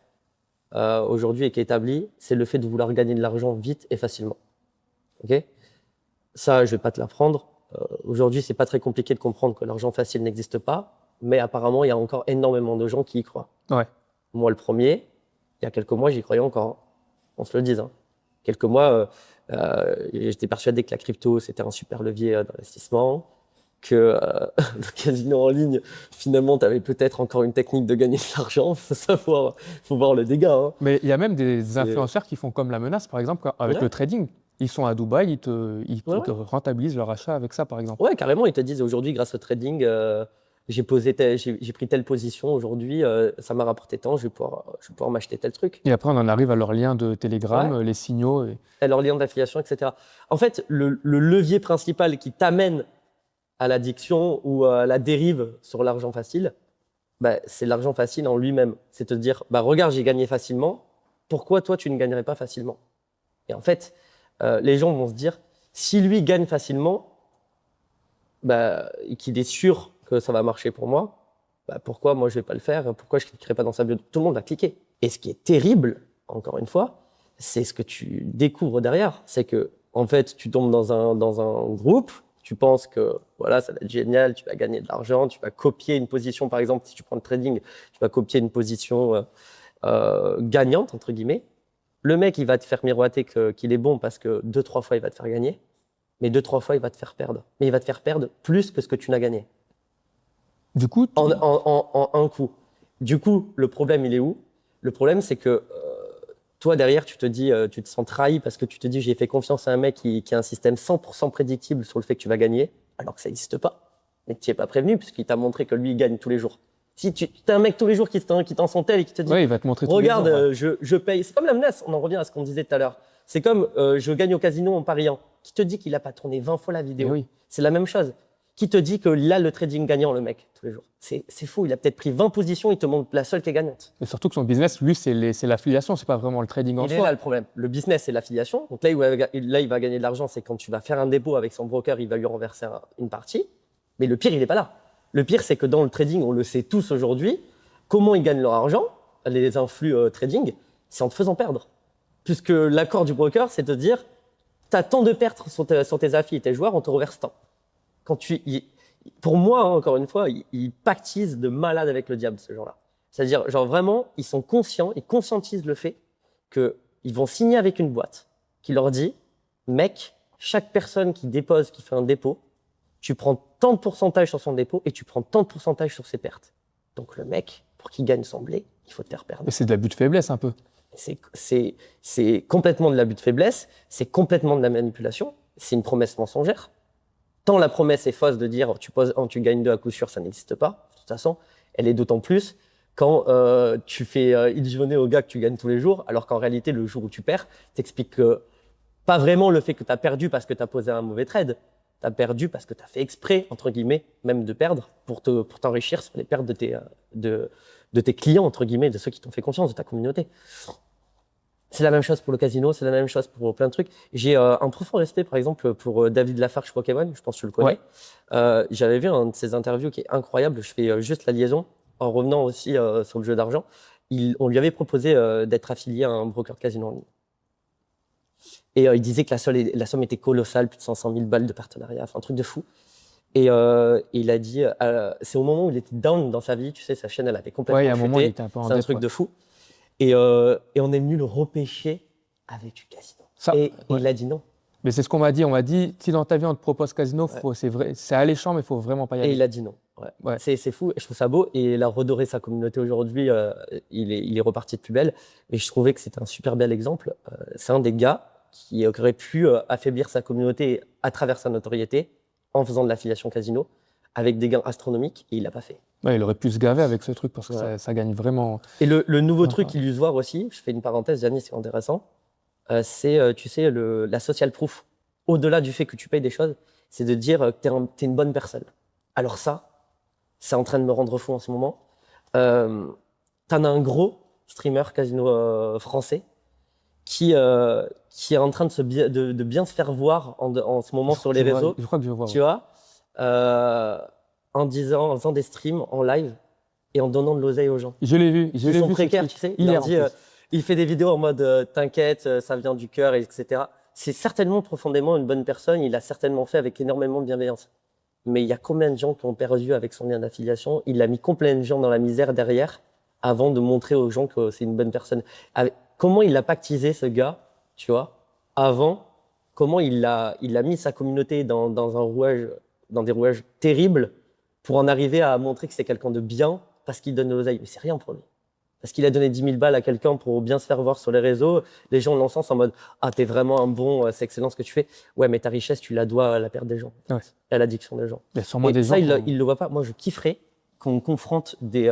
aujourd'hui et qui est établi, c'est le fait de vouloir gagner de l'argent vite et facilement. Ok ? Ça, je vais pas te l'apprendre. Aujourd'hui, c'est pas très compliqué de comprendre que l'argent facile n'existe pas, mais apparemment, il y a encore énormément de gens qui y croient. Ouais. Moi, le premier, il y a quelques mois, j'y croyais encore. On se le dise. Hein. Quelques mois, j'étais persuadé que la crypto, c'était un super levier d'investissement, que le casino en ligne, finalement, tu avais peut-être encore une technique de gagner de l'argent. Faut voir le dégât. Hein. Mais il y a même des influenceurs qui font comme la menace, par exemple, avec le Ouais, trading. Ils sont à Dubaï, ouais, ils te ouais. rentabilisent leur achat avec ça, par exemple. Ouais, carrément, ils te disent aujourd'hui, grâce au trading, j'ai pris telle position aujourd'hui, ça m'a rapporté tant, je vais pouvoir m'acheter tel truc. Et après, on en arrive à leur lien de Telegram, Ouais. les signaux. Et leur lien d'affiliation, etc. En fait, le levier principal qui t'amène à l'addiction ou à la dérive sur l'argent facile, bah, c'est l'argent facile en lui-même. C'est te dire, bah, regarde, j'ai gagné facilement, pourquoi toi tu ne gagnerais pas facilement? Et en fait, les gens vont se dire, si lui gagne facilement, bah, et qu'il est sûr que ça va marcher pour moi, bah, pourquoi moi je vais pas le faire? Pourquoi je ne cliquerai pas dans sa bio? Tout le monde va cliquer. Et ce qui est terrible, encore une fois, c'est ce que tu découvres derrière. C'est que, en fait, tu tombes dans un groupe, tu penses que voilà, ça va être génial, tu vas gagner de l'argent, tu vas copier une position, par exemple, si tu prends le trading, tu vas copier une position gagnante, entre guillemets. Le mec, il va te faire miroiter qu'il est bon parce que 2-3 fois, il va te faire gagner, mais 2-3 fois, il va te faire perdre. Mais il va te faire perdre plus que ce que tu n'as gagné Du coup, en un coup. Du coup, le problème, il est où? Le problème, c'est que toi, derrière, tu te dis, tu te sens trahi parce que tu te dis, j'ai fait confiance à un mec qui a un système 100% prédictible sur le fait que tu vas gagner, alors que ça n'existe pas. Mais tu n'y es pas prévenu puisqu'il t'a montré que lui, il gagne tous les jours. Si tu as un mec tous les jours qui t'en sont tel et qui te dit, ouais, il va te montrer tous les regarde, jours. Ouais. je paye. C'est comme la menace, on en revient à ce qu'on disait tout à l'heure. C'est comme je gagne au casino en pariant. Qui te dit qu'il n'a pas tourné 20 fois la Et vidéo? oui. C'est la même chose. Qui te dit qu'il a le trading gagnant, le mec, tous les jours? C'est fou, il a peut-être pris 20 positions, il te montre la seule qui est gagnante. Et surtout que son business, lui, c'est l'affiliation, c'est pas vraiment le trading en Il est là soi. le problème. Le business, c'est l'affiliation. Donc là, il va gagner de l'argent, c'est quand tu vas faire un dépôt avec son broker, il va lui renverser une partie. Mais le pire, il n'est pas là. Le pire, c'est que dans le trading, on le sait tous aujourd'hui, comment ils gagnent leur argent, les influx trading, c'est en te faisant perdre. Puisque l'accord du broker, c'est de dire, tu as tant de pertes sur tes affiliés et tes joueurs, on te reverse tant. Pour moi, hein, encore une fois, ils pactisent de malade avec le diable, ces gens-là. C'est-à-dire, genre vraiment, ils sont conscients, ils conscientisent le fait qu'ils vont signer avec une boîte qui leur dit, mec, chaque personne qui dépose, qui fait un dépôt, tu prends tant de pourcentage sur son dépôt et tu prends tant de pourcentage sur ses pertes. Donc le mec, pour qu'il gagne son blé, il faut te faire perdre. Et c'est de l'abus de faiblesse un peu. C'est complètement de l'abus de faiblesse, c'est complètement de la manipulation, c'est une promesse mensongère. Tant la promesse est fausse de dire tu gagnes 2 à coup sûr, ça n'existe pas. De toute façon, elle est d'autant plus quand tu fais illusionner au gars que tu gagnes tous les jours, alors qu'en réalité, le jour où tu perds, t'expliques que pas vraiment le fait que tu as perdu parce que tu as posé un mauvais trade. Tu as perdu parce que tu as fait exprès, entre guillemets, même de perdre, pour t'enrichir sur les pertes de tes clients, entre guillemets, de ceux qui t'ont fait confiance, de ta communauté. C'est la même chose pour le casino, c'est la même chose pour plein de trucs. J'ai un profond respect, par exemple, pour David Lafarge Pokémon, je pense que tu le connais. Ouais. J'avais vu un de ses interviews qui est incroyable, je fais juste la liaison, en revenant aussi sur le jeu d'argent. On lui avait proposé d'être affilié à un broker de casino en ligne. Et il disait que la somme était colossale, plus de 500 000 balles de partenariat, enfin un truc de fou. Et il a dit, c'est au moment où il était down dans sa vie, tu sais, sa chaîne, elle avait complètement Ouais, il y a un moment, il chuté. était un peu en C'est un dette. truc Ouais. de fou. Et on est venu le repêcher avec du casino. Ça, Et ouais. il a dit non. Mais c'est ce qu'on m'a dit. On m'a dit, si dans ta vie on te propose casino, Ouais. c'est vrai, c'est alléchant, mais il faut vraiment pas y Et aller. il a dit non. Ouais. Ouais. C'est fou, et je trouve ça beau. Et il a redoré sa communauté aujourd'hui. Il est reparti de plus belle. Et je trouvais que c'était un super bel exemple. C'est un des gars qui aurait pu affaiblir sa communauté à travers sa notoriété en faisant de l'affiliation casino avec des gains astronomiques. Et il l'a pas fait. Ouais, il aurait pu se gaver avec ce truc parce que Voilà. ça gagne vraiment. Et le nouveau Ouais. truc illusoire aussi, je fais une parenthèse, Gianni, c'est intéressant, c'est, tu sais, la social proof. Au-delà du fait que tu payes des choses, c'est de dire que t'es une bonne personne. Alors ça, c'est en train de me rendre fou en ce moment. T'en as un gros streamer casino français qui est en train de bien se faire voir en ce moment sur les réseaux, Je crois que je vois. tu vois, en faisant des streams en live et en donnant de l'oseille aux gens. Je l'ai vu. Ils sont précaires, tu sais. Il leur dit, il fait des vidéos en mode t'inquiète, ça vient du cœur, etc. C'est certainement profondément une bonne personne. Il l'a certainement fait avec énormément de bienveillance. Mais il y a combien de gens qui ont perdu avec son lien d'affiliation? Il a mis combien de gens dans la misère derrière avant de montrer aux gens que c'est une bonne personne. Comment il a pactisé ce gars, tu vois, avant? Comment il a mis sa communauté dans un rouage des rouages terribles pour en arriver à montrer que c'est quelqu'un de bien parce qu'il donne de l'oseille. Mais c'est rien pour lui. Parce qu'il a donné 10 000 balles à quelqu'un pour bien se faire voir sur les réseaux, les gens l'encensent en mode « Ah, t'es vraiment un bon, c'est excellent ce que tu fais. » Ouais, mais ta richesse, tu la dois à la perte des gens, Ouais. à l'addiction des gens. Il y a sûrement Et des ça, gens. il le voit pas. Moi, je kifferais qu'on confronte des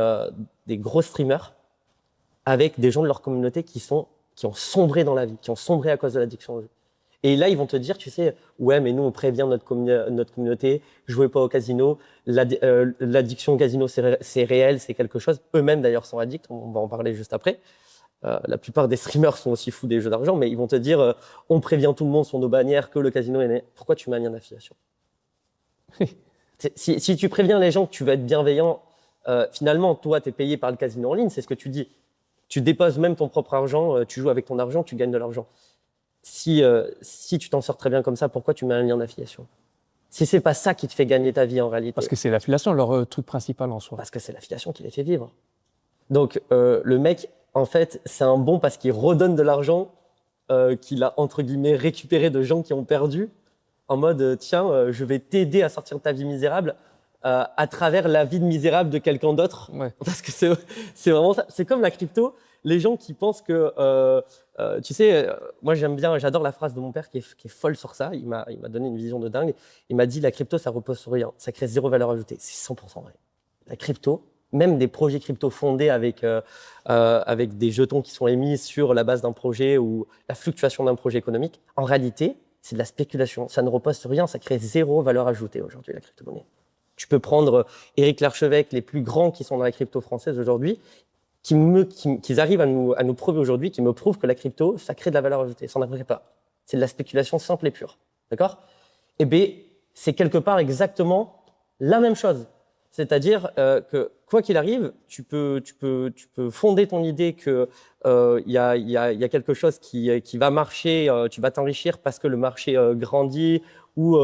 gros streamers avec des gens de leur communauté qui ont sombré dans la vie, qui ont sombré à cause de l'addiction au jeu. Et là, ils vont te dire, tu sais, ouais, mais nous, on prévient notre communauté, jouez pas au casino, l'addiction au casino, c'est réel, c'est quelque chose. Eux-mêmes, d'ailleurs, sont addicts, on va en parler juste après. La plupart des streamers sont aussi fous des jeux d'argent, mais ils vont te dire, on prévient tout le monde sur nos bannières que le casino est né. Pourquoi tu mets un lien d'affiliation? Si tu préviens les gens que tu vas être bienveillant, finalement, toi, tu es payé par le casino en ligne, c'est ce que tu dis. Tu déposes même ton propre argent, tu joues avec ton argent, tu gagnes de l'argent. Si tu t'en sors très bien comme ça, pourquoi tu mets un lien d'affiliation? Si c'est pas ça qui te fait gagner ta vie en réalité. Parce que c'est l'affiliation, leur truc principal en soi. Parce que c'est l'affiliation qui les fait vivre. Donc le mec, en fait, c'est un bon parce qu'il redonne de l'argent qu'il a entre guillemets récupéré de gens qui ont perdu, en mode tiens, je vais t'aider à sortir de ta vie misérable à travers la vie misérable de quelqu'un d'autre. Ouais. Parce que c'est vraiment ça. C'est comme la crypto. Les gens qui pensent que, tu sais, moi j'adore la phrase de mon père qui est folle sur ça. Il m'a donné une vision de dingue. Il m'a dit la crypto, ça repose sur rien, ça crée zéro valeur ajoutée. C'est 100% vrai. La crypto, même des projets crypto fondés avec des jetons qui sont émis sur la base d'un projet ou la fluctuation d'un projet économique, en réalité, c'est de la spéculation. Ça ne repose sur rien, ça crée zéro valeur ajoutée aujourd'hui, la crypto-monnaie. Tu peux prendre Éric Larchevêque, les plus grands qui sont dans la crypto française aujourd'hui, qui arrivent à nous prouver aujourd'hui, qui me prouvent que la crypto, ça crée de la valeur ajoutée. Ça n'en crée pas. C'est de la spéculation simple et pure. D'accord? Eh bien, c'est quelque part exactement la même chose. C'est-à-dire que quoi qu'il arrive, tu peux fonder ton idée qu'il y a quelque chose qui va marcher, tu vas t'enrichir parce que le marché grandit ou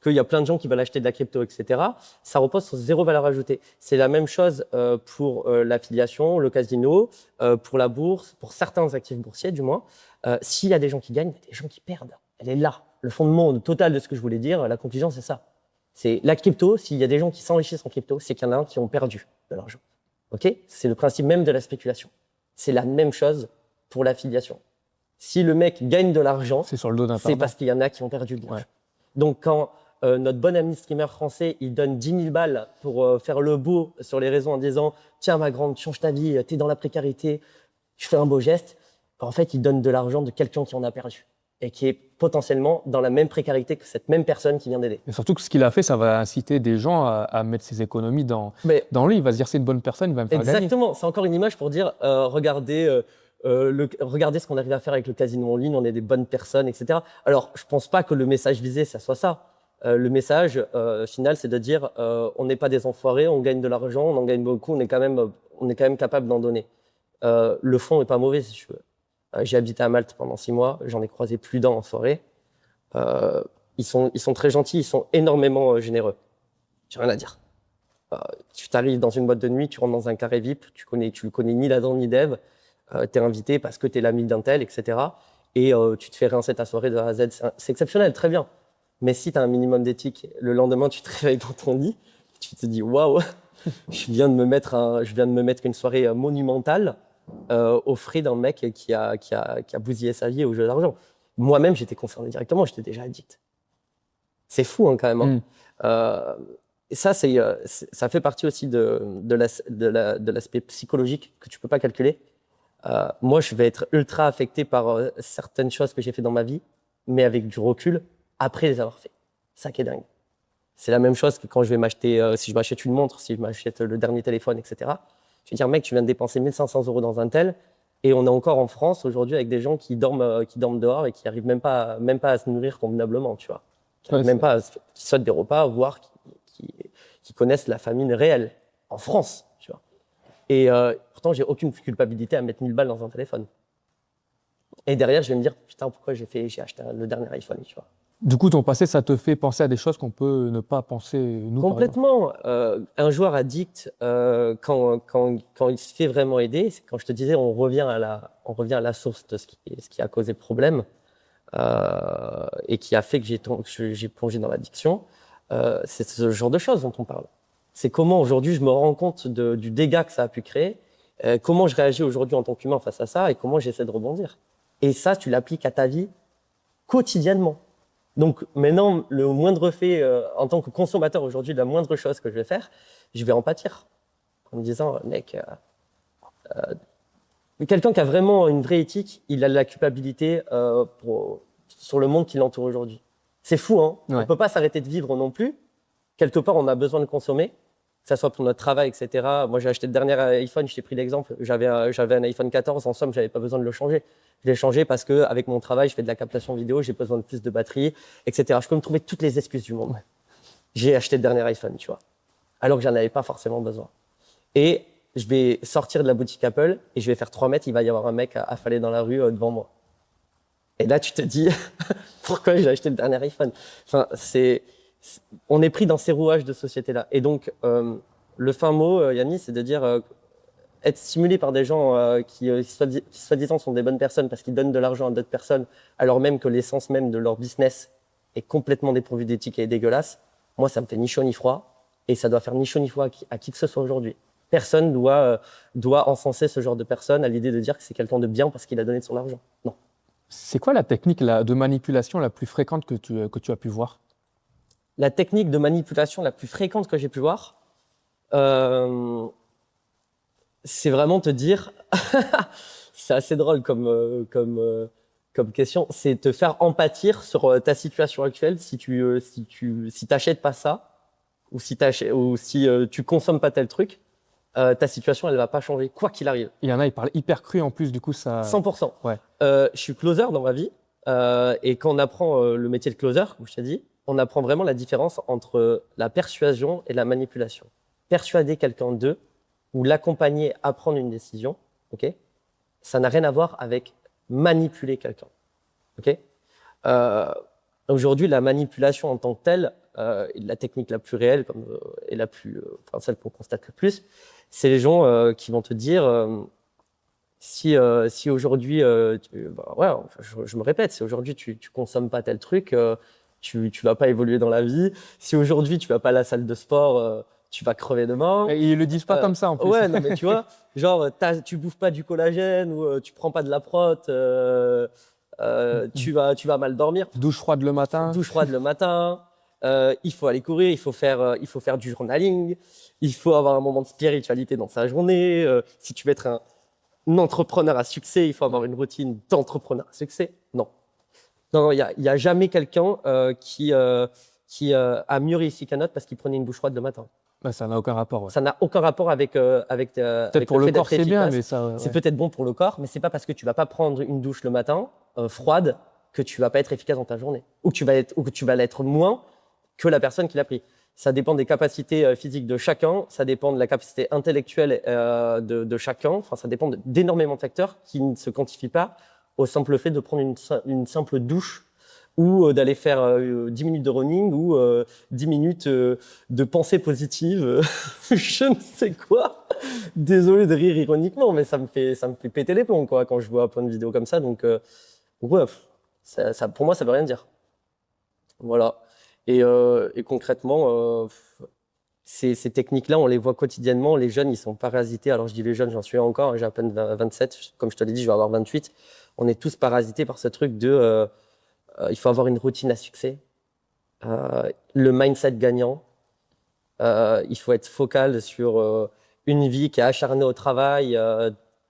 qu'il y a plein de gens qui veulent acheter de la crypto, etc. Ça repose sur zéro valeur ajoutée. C'est la même chose pour l'affiliation, le casino, pour la bourse, pour certains actifs boursiers du moins. S'il y a des gens qui gagnent, il y a des gens qui perdent. Elle est là. Le fondement total de ce que je voulais dire, la conclusion, c'est ça. C'est la crypto, s'il y a des gens qui s'enrichissent en crypto, c'est qu'il y en a un qui ont perdu de l'argent. Okay? C'est le principe même de la spéculation. C'est la même chose pour l'affiliation. Si le mec gagne de l'argent, c'est sur le dos d'un c'est parce qu'il y en a qui ont perdu de l'argent. Ouais. Donc quand notre bon ami streamer français, il donne 10 000 balles pour faire le beau sur les réseaux en disant « Tiens ma grande, change ta vie, t'es dans la précarité, je fais un beau geste », en fait, il donne de l'argent de quelqu'un qui en a perdu et qui est potentiellement dans la même précarité que cette même personne qui vient d'aider. Et surtout que ce qu'il a fait, ça va inciter des gens à mettre ses économies dans lui. Il va se dire c'est une bonne personne, il va me faire gagner. Exactement, c'est encore une image pour dire regardez ce qu'on arrive à faire avec le casino en ligne, on est des bonnes personnes, etc. Alors, je ne pense pas que le message visé, ça soit ça. Le message final, c'est de dire on n'est pas des enfoirés, on gagne de l'argent, on en gagne beaucoup, on est quand même capable d'en donner. Le fond n'est pas mauvais, si tu veux. J'ai habité à Malte pendant 6 mois, j'en ai croisé plus d'un en soirée. Ils sont très gentils, ils sont énormément généreux. J'ai rien à dire. Tu t'arrives dans une boîte de nuit, tu rentres dans un carré VIP, tu le connais ni l'Adam ni Dev, tu es invité parce que tu es l'ami d'un tel, etc. Et tu te fais rincer ta soirée de A à Z. C'est exceptionnel, très bien. Mais si tu as un minimum d'éthique, le lendemain, tu te réveilles dans ton lit, tu te dis waouh, je viens de me mettre une soirée monumentale aux frais d'un mec qui a bousillé sa vie au jeu d'argent. Moi-même, j'étais concerné directement, j'étais déjà addict. C'est fou hein, quand même. Hein. Et ça, ça fait partie aussi de l'aspect psychologique que tu ne peux pas calculer. Moi, je vais être ultra affecté par certaines choses que j'ai fait dans ma vie, mais avec du recul, après les avoir fait. Ça qui est dingue. C'est la même chose que quand je vais m'acheter, si je m'achète une montre, si je m'achète le dernier téléphone, etc. Je vais dire, mec, tu viens de dépenser 1 500 € dans un tel, et on est encore en France aujourd'hui avec des gens qui dorment dehors et qui n'arrivent même pas à se nourrir convenablement, tu vois. Qui sautent des repas, voire qui connaissent la famine réelle en France, tu vois. Et pourtant, j'ai aucune culpabilité à mettre 1000 balles dans un téléphone. Et derrière, je vais me dire, putain, pourquoi j'ai acheté le dernier iPhone, tu vois. Du coup, ton passé, ça te fait penser à des choses qu'on peut ne pas penser, nous, complètement. Un joueur addict, quand il se fait vraiment aider, c'est quand je te disais, on revient à la source de ce qui a causé le problème et qui a fait que j'ai plongé dans l'addiction. C'est ce genre de choses dont on parle. C'est comment aujourd'hui je me rends compte du dégât que ça a pu créer, comment je réagis aujourd'hui en tant qu'humain face à ça et comment j'essaie de rebondir. Et ça, tu l'appliques à ta vie quotidiennement. Donc maintenant, le moindre fait, en tant que consommateur aujourd'hui, la moindre chose que je vais faire, je vais en pâtir. En me disant, mec, quelqu'un qui a vraiment une vraie éthique, il a de la culpabilité sur le monde qui l'entoure aujourd'hui. C'est fou, hein. Ouais. On ne peut pas s'arrêter de vivre non plus. Quelque part, on a besoin de consommer, que ça soit pour notre travail, etc. Moi, j'ai acheté le dernier iPhone, je t'ai pris l'exemple. J'avais un iPhone 14, en somme, je n'avais pas besoin de le changer. Je l'ai changé parce qu'avec mon travail, je fais de la captation vidéo, j'ai besoin de plus de batterie, etc. Je peux me trouver toutes les excuses du monde. Ouais. J'ai acheté le dernier iPhone, tu vois, alors que j'en avais pas forcément besoin. Et je vais sortir de la boutique Apple et je vais faire 3 mètres, il va y avoir un mec affalé dans la rue devant moi. Et là, tu te dis, pourquoi j'ai acheté le dernier iPhone? Enfin, on est pris dans ces rouages de société-là. Et donc, le fin mot, Yannis, c'est de dire être stimulé par des gens qui soi-disant sont des bonnes personnes parce qu'ils donnent de l'argent à d'autres personnes, alors même que l'essence même de leur business est complètement dépourvue d'éthique et dégueulasse. Moi, ça me fait ni chaud ni froid, et ça doit faire ni chaud ni froid à qui que ce soit aujourd'hui. Personne doit encenser ce genre de personne à l'idée de dire que c'est quelqu'un de bien parce qu'il a donné de son argent. Non. C'est quoi la technique de manipulation la plus fréquente que tu as pu voir? La technique de manipulation la plus fréquente que j'ai pu voir, c'est vraiment te dire, c'est assez drôle comme question, c'est te faire empathir sur ta situation actuelle si t'achètes pas ça ou si tu consommes pas tel truc, ta situation elle va pas changer quoi qu'il arrive. Il y en a, ils parlent hyper cru en plus, du coup ça. 100%. Ouais. Je suis closer dans ma vie et quand on apprend le métier de closer, comme je t'ai dit, on apprend vraiment la différence entre la persuasion et la manipulation. Persuader quelqu'un d'eux ou l'accompagner à prendre une décision, ok, ça n'a rien à voir avec manipuler quelqu'un. Ok. Aujourd'hui, la manipulation en tant que telle, la technique la plus réelle et celle qu'on constate le plus, c'est les gens qui vont te dire si aujourd'hui, je me répète, si aujourd'hui tu consommes pas tel truc, tu vas pas évoluer dans la vie. Si aujourd'hui tu vas pas à la salle de sport, tu vas crever demain. Et ils le disent pas comme ça en plus. Ouais, non mais tu vois, genre tu bouffes pas du collagène ou tu prends pas de la prot, tu vas mal dormir. Douche froide le matin. Douche froide le matin. Il faut aller courir, il faut faire du journaling, il faut avoir un moment de spiritualité dans sa journée. Si tu veux être un entrepreneur à succès, il faut avoir une routine d'entrepreneur à succès. Non, il y a jamais quelqu'un qui a mieux réussi qu'un autre parce qu'il prenait une douche froide le matin. Bah, ça n'a aucun rapport. Ouais. Ça n'a aucun rapport avec peut-être pour le corps c'est bien, mais ça. Ouais. C'est peut-être bon pour le corps, mais c'est pas parce que tu vas pas prendre une douche le matin froide que tu vas pas être efficace dans ta journée ou que tu vas l'être moins que la personne qui l'a pris. Ça dépend des capacités physiques de chacun, ça dépend de la capacité intellectuelle de chacun. Enfin, ça dépend d'énormément de facteurs qui ne se quantifient pas au simple fait de prendre une simple douche ou d'aller faire 10 minutes de running ou 10 minutes de pensée positive. Je ne sais quoi. Désolé de rire ironiquement, mais ça me fait péter les plombs quoi, quand je vois plein de vidéos comme ça. Donc, ouais, ça, pour moi, ça veut rien dire. Voilà. Et concrètement, ces techniques-là, on les voit quotidiennement. Les jeunes, ils sont parasités. Alors, je dis les jeunes, j'en suis encore, j'ai à peine 27. Comme je te l'ai dit, je vais avoir 28. On est tous parasités par ce truc de il faut avoir une routine à succès, le mindset gagnant. Il faut être focal sur une vie qui est acharnée au travail,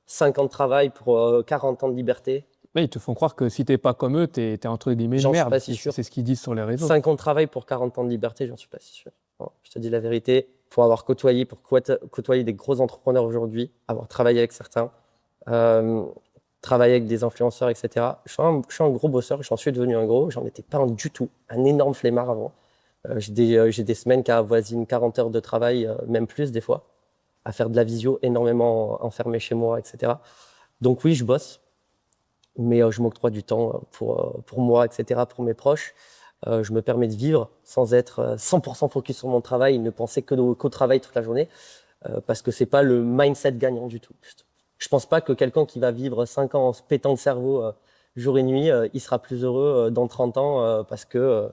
5 ans de travail pour 40 ans de liberté. Mais ils te font croire que si t'es pas comme eux, t'es entre guillemets une merde. J'en suis pas si sûr. C'est ce qu'ils disent sur les réseaux. 5 ans de travail pour 40 ans de liberté, j'en suis pas si sûr. Non, je te dis la vérité, pour avoir côtoyé des gros entrepreneurs aujourd'hui, avoir travaillé avec certains, travailler avec des influenceurs, etc. Je suis un gros bosseur, j'en suis devenu un gros, j'en étais pas un du tout, un énorme flemmard avant. J'ai des semaines qui avoisinent 40 heures de travail, même plus des fois, à faire de la visio, énormément enfermé chez moi, etc. Donc oui, je bosse, mais je m'octroie du temps pour moi, etc., pour mes proches. Je me permets de vivre sans être 100% focus sur mon travail, ne penser qu'au travail toute la journée, parce que c'est pas le mindset gagnant du tout. Je pense pas que quelqu'un qui va vivre 5 ans en se pétant le cerveau jour et nuit, il sera plus heureux dans 30 ans parce que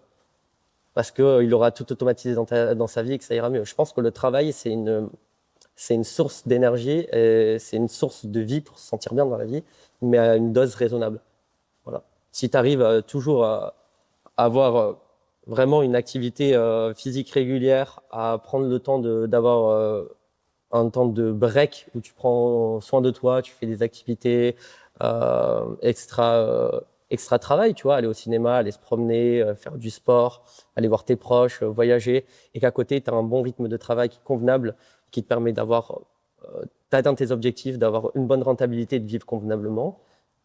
parce qu'il aura tout automatisé dans sa vie et que ça ira mieux. Je pense que le travail, c'est une source d'énergie et c'est une source de vie pour se sentir bien dans la vie, mais à une dose raisonnable. Voilà. Si tu arrives toujours à avoir vraiment une activité physique régulière, à prendre le temps d'avoir un temps de break où tu prends soin de toi, tu fais des activités extra travail, tu vois, aller au cinéma, aller se promener, faire du sport, aller voir tes proches, voyager, et qu'à côté, tu as un bon rythme de travail qui est convenable, qui te permet d'atteindre tes objectifs, d'avoir une bonne rentabilité et de vivre convenablement.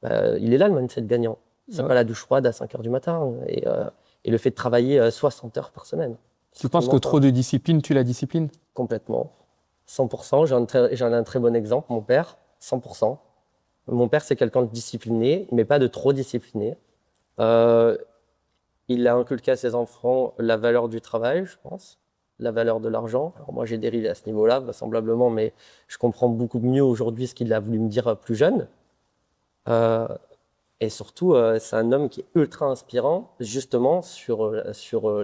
Il est là le mindset gagnant. C'est pas la douche froide à 5 heures du matin et le fait de travailler 60 heures par semaine. Tu penses que trop de discipline tue la discipline? Complètement. 100%. J'en ai un très bon exemple, mon père, 100%. Mon père, c'est quelqu'un de discipliné, mais pas de trop discipliné. Il a inculqué à ses enfants la valeur du travail, je pense, la valeur de l'argent. Alors moi, j'ai dérivé à ce niveau-là, vraisemblablement, mais je comprends beaucoup mieux aujourd'hui ce qu'il a voulu me dire plus jeune. Et surtout, c'est un homme qui est ultra inspirant, justement, sur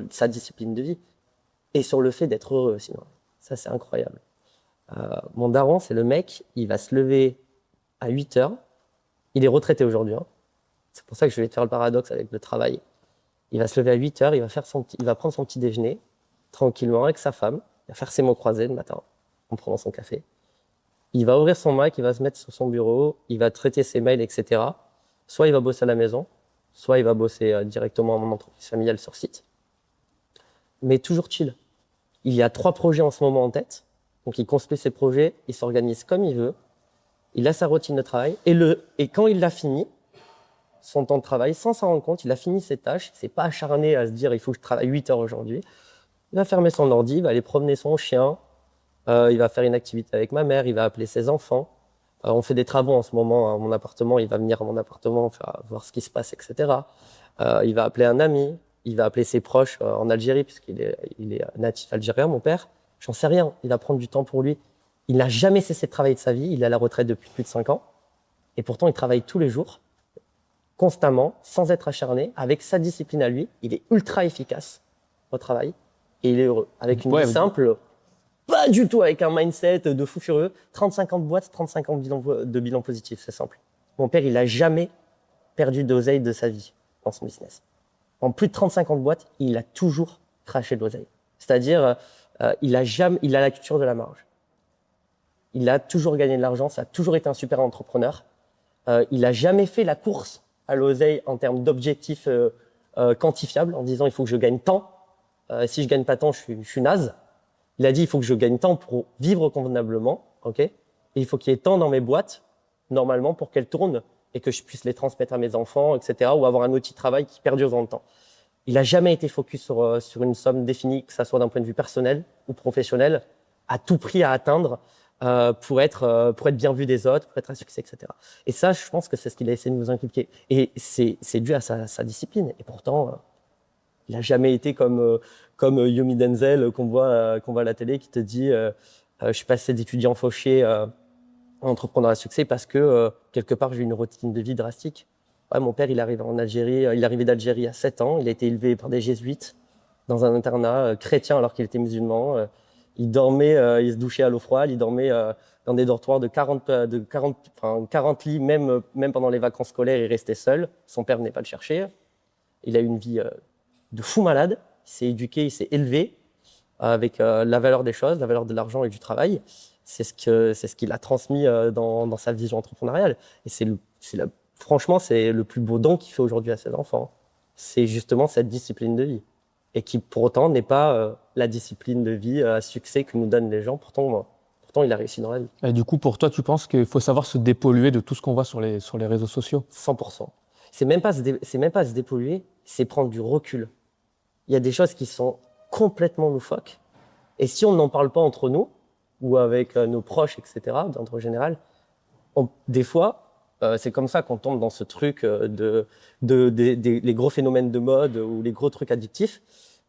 sa discipline de vie et sur le fait d'être heureux, sinon. Ça, c'est incroyable. Mon daron, c'est le mec, il va se lever à 8 heures. Il est retraité aujourd'hui. Hein. C'est pour ça que je vais te faire le paradoxe avec le travail. Il va se lever à 8 heures, il va prendre son petit déjeuner, tranquillement, avec sa femme. Il va faire ses mots croisés le matin, en prenant son café. Il va ouvrir son Mac, il va se mettre sur son bureau, il va traiter ses mails, etc. Soit il va bosser à la maison, soit il va bosser directement en entreprise familiale sur site. Mais toujours chill. Il y a 3 projets en ce moment en tête. Donc il construit ses projets, il s'organise comme il veut. Il a sa routine de travail. Et quand il l'a fini, son temps de travail, sans s'en rendre compte, il a fini ses tâches. Il ne s'est pas acharné à se dire il faut que je travaille 8 heures aujourd'hui. Il va fermer son ordi, il va aller promener son chien. Il va faire une activité avec ma mère, il va appeler ses enfants. On fait des travaux en ce moment à mon appartement. Il va venir à mon appartement voir ce qui se passe, etc. Il va appeler un ami. Il va appeler ses proches en Algérie, puisqu'il est natif algérien, mon père. J'en sais rien. Il va prendre du temps pour lui. Il n'a jamais cessé de travailler de sa vie. Il est à la retraite depuis plus de 5 ans. Et pourtant, il travaille tous les jours, constamment, sans être acharné, avec sa discipline à lui. Il est ultra efficace au travail. Et il est heureux. Avec une vie simple, pas du tout avec un mindset de fou furieux. 35 ans de boîte, 35 ans de bilan positif, c'est simple. Mon père, il n'a jamais perdu d'oseille de sa vie dans son business. En plus de 35 ans de boîte, il a toujours craché de l'oseille. C'est-à-dire, il a la culture de la marge. Il a toujours gagné de l'argent, ça a toujours été un super entrepreneur. Il n'a jamais fait la course à l'oseille en termes d'objectifs quantifiables, en disant il faut que je gagne tant. Si je gagne pas tant, je suis naze. Il a dit il faut que je gagne tant pour vivre convenablement, ok. Et il faut qu'il y ait tant dans mes boîtes, normalement, pour qu'elles tournent et que je puisse les transmettre à mes enfants, etc. Ou avoir un outil de travail qui perdure dans le temps. Il n'a jamais été focus sur une somme définie, que ça soit d'un point de vue personnel ou professionnel, à tout prix à atteindre pour être bien vu des autres, pour être un succès, etc. Et ça, je pense que c'est ce qu'il a essayé de nous inculquer. Et c'est dû à sa discipline. Et pourtant, il n'a jamais été comme Yomi Denzel qu'on voit à la télé qui te dit je suis passé d'étudiant fauché en entrepreneur à succès parce que quelque part j'ai eu une routine de vie drastique. Ouais, mon père, il est arrivé d'Algérie à 7 ans. Il a été élevé par des jésuites dans un internat chrétien alors qu'il était musulman. Il dormait, il se douchait à l'eau froide. Il dormait dans des dortoirs de 40 lits, même pendant les vacances scolaires, il restait seul. Son père venait pas le chercher. Il a eu une vie de fou malade. Il s'est éduqué, il s'est élevé avec la valeur des choses, la valeur de l'argent et du travail. C'est ce qu'il a transmis dans sa vision entrepreneuriale. Et franchement, c'est le plus beau don qu'il fait aujourd'hui à ses enfants. C'est justement cette discipline de vie. Et qui, pour autant, n'est pas la discipline de vie à succès que nous donnent les gens. Pourtant, il a réussi dans la vie. Et du coup, pour toi, tu penses qu'il faut savoir se dépolluer de tout ce qu'on voit sur les réseaux sociaux? 100%. C'est même pas se dépolluer, c'est prendre du recul. Il y a des choses qui sont complètement loufoques. Et si on n'en parle pas entre nous, ou avec nos proches, etc., d'ordre général, des fois, c'est comme ça qu'on tombe dans ce truc les gros phénomènes de mode ou les gros trucs addictifs,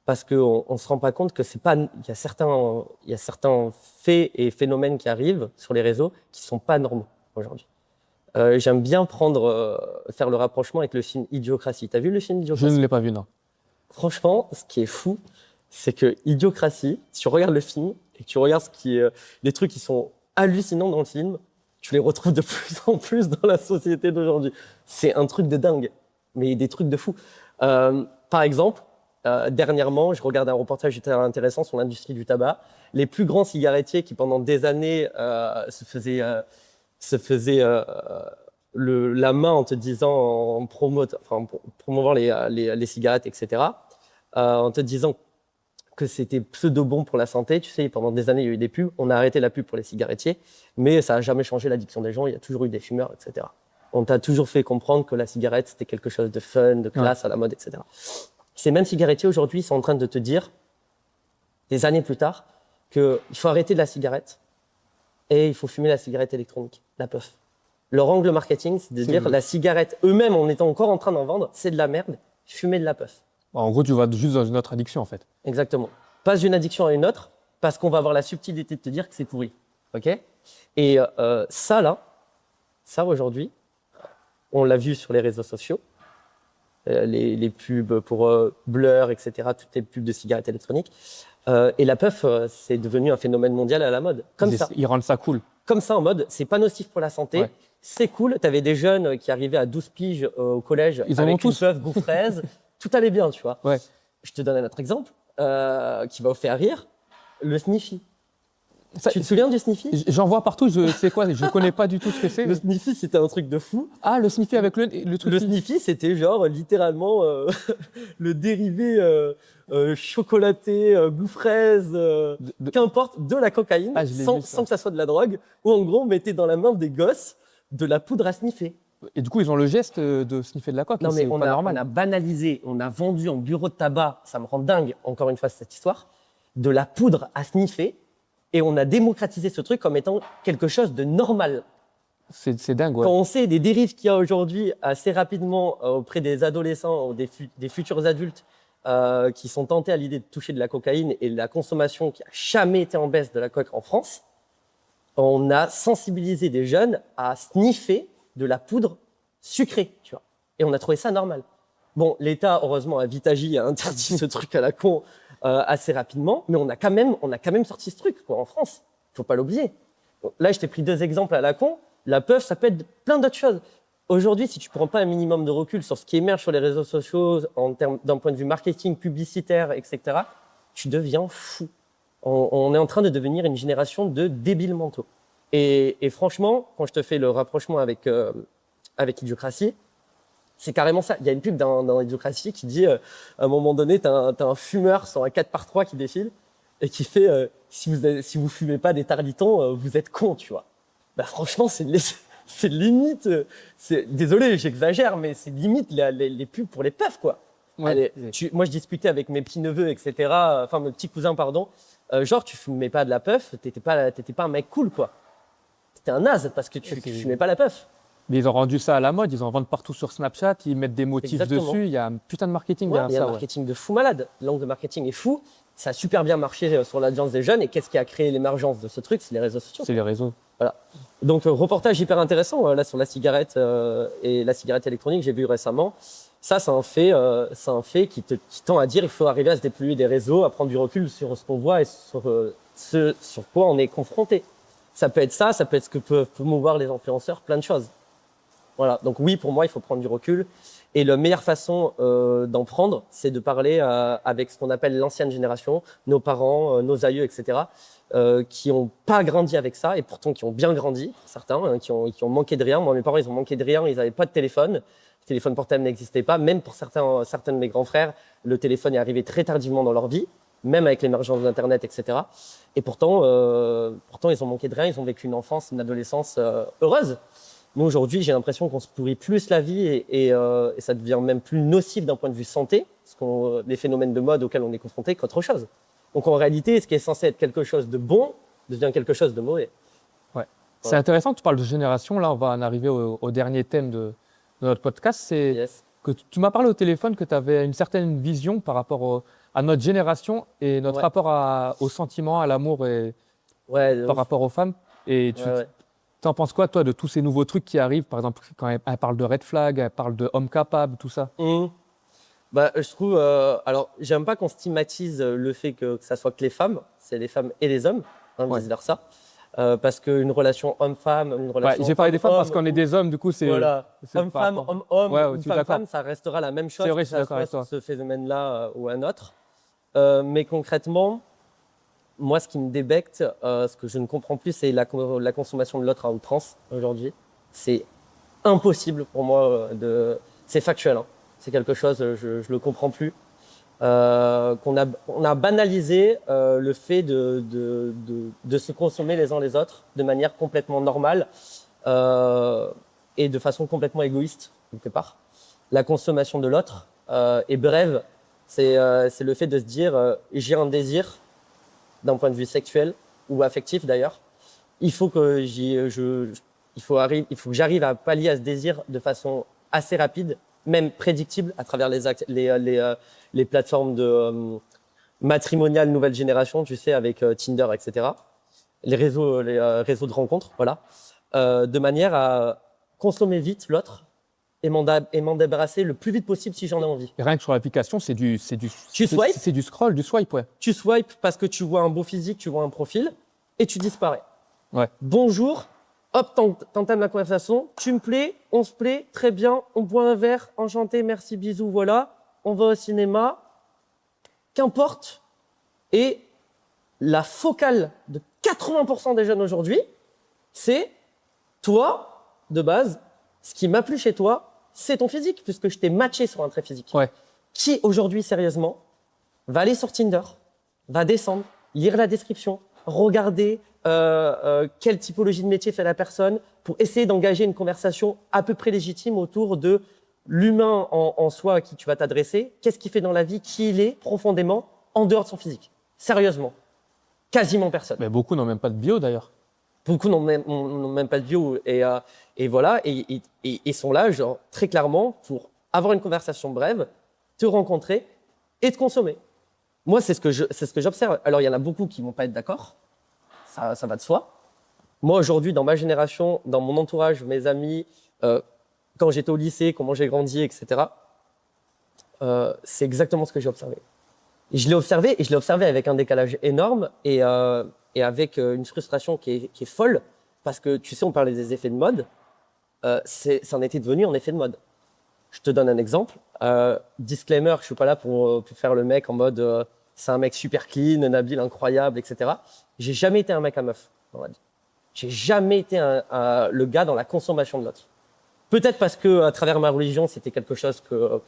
parce qu'on ne se rend pas compte que il y a certains faits et phénomènes qui arrivent sur les réseaux qui ne sont pas normaux aujourd'hui. J'aime bien faire le rapprochement avec le film Idiocratie. Tu as vu le film Idiocratie? Je ne l'ai pas vu, non. Franchement, ce qui est fou, c'est que Idiocratie, si tu regardes le film et que tu regardes les trucs qui sont hallucinants dans le film, tu les retrouves de plus en plus dans la société d'aujourd'hui. C'est un truc de dingue, mais des trucs de fou. Par exemple, dernièrement, je regarde un reportage hyper intéressant sur l'industrie du tabac. Les plus grands cigarettiers qui, pendant des années, se faisaient la main en te disant, en promouvant les cigarettes, etc., en te disant que c'était pseudo-bon pour la santé. Tu sais, pendant des années, il y a eu des pubs. On a arrêté la pub pour les cigarettiers, mais ça n'a jamais changé l'addiction des gens. Il y a toujours eu des fumeurs, etc. On t'a toujours fait comprendre que la cigarette, c'était quelque chose de fun, de classe, à la mode, etc. Ces mêmes cigarettiers, aujourd'hui, sont en train de te dire, des années plus tard, qu'il faut arrêter de la cigarette et il faut fumer la cigarette électronique, la puff. Leur angle marketing, c'est de dire la cigarette, eux-mêmes, en étant encore en train d'en vendre, c'est de la merde, fumez de la puff. En gros, tu vas juste dans une autre addiction, en fait. Exactement. Pas une addiction à une autre, parce qu'on va avoir la subtilité de te dire que c'est pourri. OK ? Et ça, aujourd'hui, on l'a vu sur les réseaux sociaux, les pubs pour Blur, etc., toutes les pubs de cigarettes électroniques. Et la puff, c'est devenu un phénomène mondial à la mode. Comme ça. Ils rendent ça cool. Comme ça, en mode, c'est pas nocif pour la santé, c'est cool. Tu avais des jeunes qui arrivaient à 12 piges au collège avec une puff goût fraise. Tout allait bien, tu vois. Ouais. Je te donne un autre exemple qui va vous faire rire. Le Sniffy. Tu te souviens du Sniffy ? J'en vois partout, c'est quoi ? Je connais pas du tout ce que c'est. Le Sniffy, c'était un truc de fou. Ah, le Sniffy avec le truc. Le Sniffy, c'était genre littéralement le dérivé chocolaté, goût fraise, qu'importe, de la cocaïne, sans que ça soit de la drogue, où en gros on mettait dans la main des gosses de la poudre à sniffer. Et du coup, ils ont le geste de sniffer de la coque. Non, mais on a banalisé, on a vendu en bureau de tabac, ça me rend dingue, encore une fois, cette histoire, de la poudre à sniffer, et on a démocratisé ce truc comme étant quelque chose de normal. C'est dingue, ouais. Quand on sait des dérives qu'il y a aujourd'hui assez rapidement auprès des adolescents ou des futurs adultes qui sont tentés à l'idée de toucher de la cocaïne et la consommation qui n'a jamais été en baisse de la coque en France, on a sensibilisé des jeunes à sniffer de la poudre sucrée, tu vois. Et on a trouvé ça normal. Bon, l'État, heureusement, a vite agi, a interdit ce truc à la con assez rapidement, mais on a quand même sorti ce truc, quoi, en France. Faut pas l'oublier. Là, je t'ai pris 2 exemples à la con. La puff, ça peut être plein d'autres choses. Aujourd'hui, si tu prends pas un minimum de recul sur ce qui émerge sur les réseaux sociaux, d'un point de vue marketing, publicitaire, etc., tu deviens fou. On est en train de devenir une génération de débiles mentaux. Et franchement, quand je te fais le rapprochement avec Idiocratie, c'est carrément ça. Il y a une pub dans Idiocratie qui dit, à un moment donné, t'as un fumeur sur un 4x3 qui défile et qui fait si vous fumez pas des tarlitons, vous êtes con, tu vois. Bah franchement, c'est limite. Désolé, j'exagère, mais c'est limite les pubs pour les puffs, quoi. Ouais. Allez, moi, je discutais avec mes petits neveux, etc. Enfin, mes petits cousins, pardon. Genre, tu fumais pas de la puff, t'étais pas un mec cool, quoi. T'étais un naze parce que tu fumais pas la puff. Mais ils ont rendu ça à la mode, ils en vendent partout sur Snapchat, ils mettent des motifs dessus, il y a un putain de marketing derrière ça. Il y a un marketing de fou malade. L'angle de marketing est fou. Ça a super bien marché sur l'audience des jeunes. Et qu'est-ce qui a créé l'émergence de ce truc ? C'est les réseaux sociaux. C'est les réseaux. Voilà. Donc, reportage hyper intéressant là sur la cigarette et la cigarette électronique, j'ai vu récemment. Ça, c'est un fait qui tend à dire qu'il faut arriver à se déployer des réseaux, à prendre du recul sur ce qu'on voit et sur quoi on est confronté. Ça peut être ça peut être ce que peuvent promouvoir les influenceurs, plein de choses. Voilà. Donc oui, pour moi, il faut prendre du recul. Et la meilleure façon d'en prendre, c'est de parler avec ce qu'on appelle l'ancienne génération, nos parents, nos aïeux, etc., qui n'ont pas grandi avec ça et pourtant qui ont bien grandi, certains, qui ont manqué de rien. Moi, mes parents, ils ont manqué de rien, ils n'avaient pas de téléphone. Le téléphone portable n'existait pas. Même pour certains de mes grands frères, le téléphone est arrivé très tardivement dans leur vie, même avec l'émergence d'Internet, etc. Et pourtant, ils ont manqué de rien, ils ont vécu une enfance, une adolescence heureuse. Nous, aujourd'hui, j'ai l'impression qu'on se pourrit plus la vie et ça devient même plus nocif d'un point de vue santé, les phénomènes de mode auxquels on est confronté, qu'autre chose. Donc, en réalité, ce qui est censé être quelque chose de bon devient quelque chose de mauvais. Ouais. C'est intéressant que tu parles de génération. Là, on va en arriver au dernier thème de notre podcast. C'est que tu m'as parlé au téléphone que tu avais une certaine vision par rapport à notre génération et notre rapport aux sentiments, à l'amour et par rapport aux femmes. Et tu en penses quoi, toi, de tous ces nouveaux trucs qui arrivent? Par exemple, quand elle parle de red flag, elle parle de homme capable, tout ça. Bah, je trouve, alors, j'aime pas qu'on stigmatise le fait que ça soit que les femmes, c'est les femmes et les hommes, hein, Ouais. vice versa. Parce qu'une relation homme-femme, une Ouais, relation j'ai parlé des femmes parce homme-homme, qu'on est des hommes, du coup, voilà, c'est par homme-femme, rapport. homme-homme Ouais, ou je suis d'accord. femme-femme, ça restera la même C'est chose, vrai, que je suis ça d'accord soit avec sur toi. ce phénomène-là ou un autre. Mais concrètement, moi, ce qui me débecte, ce que je ne comprends plus, c'est la consommation de l'autre à outrance aujourd'hui. C'est impossible pour moi c'est factuel, hein. C'est quelque chose, je le comprends plus. On a banalisé le fait de se consommer les uns les autres de manière complètement normale euh, et de façon complètement égoïste, quelque part. La consommation de l'autre est brève. C'est le fait de se dire j'ai un désir d'un point de vue sexuel ou affectif d'ailleurs. Il faut que il faut que j'arrive à pallier à ce désir de façon assez rapide, même prédictible, à travers les plateformes matrimoniales nouvelle génération, tu sais, avec Tinder, etc. Les réseaux de rencontres, voilà, de manière à consommer vite l'autre et m'en débarrasser le plus vite possible si j'en ai envie. Et rien que sur l'application, Tu swipes, c'est du scroll, du swipe, ouais. tu swipes parce que tu vois un beau physique, tu vois un profil, et tu disparais. Ouais. Bonjour, hop, t'entames la conversation, tu me plais, on se plaît, très bien, on boit un verre, enchanté, merci, bisous, voilà, on va au cinéma, qu'importe. Et la focale de 80% des jeunes aujourd'hui, c'est toi, de base, ce qui m'a plu chez toi, c'est ton physique, puisque je t'ai matché sur un trait physique. Ouais. Qui aujourd'hui, sérieusement, va aller sur Tinder, va descendre, lire la description, regarder quelle typologie de métier fait la personne pour essayer d'engager une conversation à peu près légitime autour de l'humain en soi à qui tu vas t'adresser, qu'est-ce qu'il fait dans la vie, qui il est profondément en dehors de son physique. Sérieusement, quasiment personne. Mais beaucoup n'ont même pas de bio d'ailleurs. Beaucoup n'ont même pas de bio et voilà, et sont là, genre, très clairement, pour avoir une conversation brève, te rencontrer et te consommer. Moi, c'est ce que j'observe. Alors, il y en a beaucoup qui vont pas être d'accord, ça va de soi. Moi, aujourd'hui, dans ma génération, dans mon entourage, mes amis, quand j'étais au lycée, comment j'ai grandi, etc., c'est exactement ce que j'ai observé. Et je l'ai observé avec un décalage énorme et avec une frustration qui est folle, parce que, tu sais, on parlait des effets de mode, ça en était devenu un effet de mode. Je te donne un exemple. Disclaimer, je suis pas là pour faire le mec en mode c'est un mec super clean, Nabil incroyable, etc. J'ai jamais été un mec à meuf dans ma vie. J'ai jamais été le gars dans la consommation de l'autre. Peut-être parce que à travers ma religion, c'était quelque chose que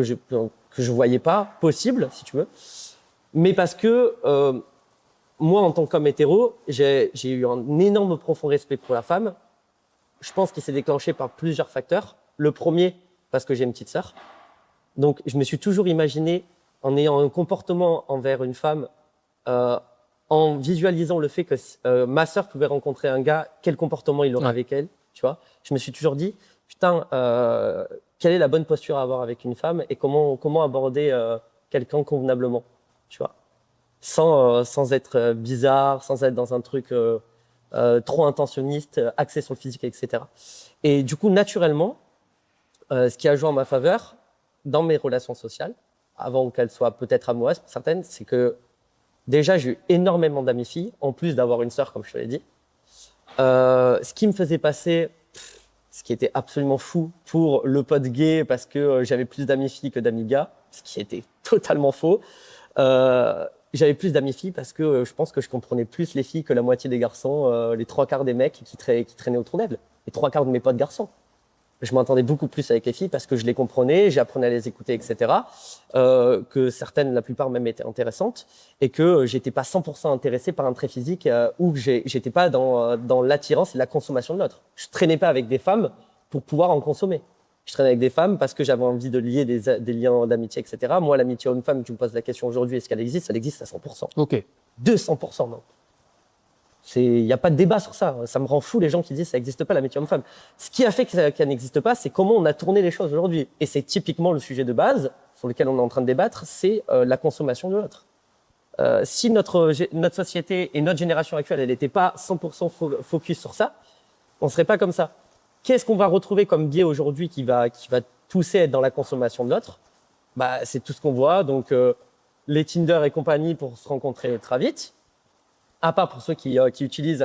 je voyais pas possible, si tu veux. Mais parce que moi, en tant qu'homme hétéro, j'ai eu un énorme profond respect pour la femme. Je pense qu'il s'est déclenché par plusieurs facteurs. Le premier, parce que j'ai une petite sœur. Donc, je me suis toujours imaginé en ayant un comportement envers une femme, en visualisant le fait que ma sœur pouvait rencontrer un gars, quel comportement il aurait avec elle, tu vois. Je me suis toujours dit, putain, quelle est la bonne posture à avoir avec une femme et comment aborder quelqu'un convenablement, tu vois, sans être bizarre, sans être dans un truc trop intentionniste, axé sur le physique, etc. Et du coup, naturellement, ce qui a joué en ma faveur dans mes relations sociales, avant qu'elles soient peut-être amoureuses pour certaines, c'est que déjà, j'ai eu énormément d'amis filles, en plus d'avoir une sœur, comme je te l'ai dit. Ce qui me faisait passer, ce qui était absolument fou pour le pote gay, parce que j'avais plus d'amis filles que d'amis gars, ce qui était totalement faux. J'avais plus d'amis filles parce que je pense que je comprenais plus les filles que la moitié des garçons, les 3/4 des mecs qui traînaient autour d'elles, les 3/4 de mes potes garçons. Je m'entendais beaucoup plus avec les filles parce que je les comprenais, j'apprenais à les écouter, etc. Que certaines, la plupart même, étaient intéressantes et que j'étais pas 100% intéressé par un trait physique ou que j'étais pas dans l'attirance et la consommation de l'autre. Je traînais pas avec des femmes pour pouvoir en consommer. Je traînais avec des femmes parce que j'avais envie de lier des liens d'amitié, etc. Moi, l'amitié homme-femme, tu me poses la question aujourd'hui, est-ce qu'elle existe? Elle existe à 100%. Ok. 200%, non. Il n'y a pas de débat sur ça. Ça me rend fou les gens qui disent que ça n'existe pas l'amitié homme-femme. Ce qui a fait qu'elle n'existe pas, c'est comment on a tourné les choses aujourd'hui. Et c'est typiquement le sujet de base sur lequel on est en train de débattre, c'est la consommation de l'autre. Si notre société et notre génération actuelle, elle n'était pas 100% focus sur ça, on ne serait pas comme ça. Qu'est-ce qu'on va retrouver comme biais aujourd'hui qui va pousser à être dans la consommation de l'autre? Bah, c'est tout ce qu'on voit. Donc, les Tinder et compagnie pour se rencontrer très vite. À part pour ceux qui utilisent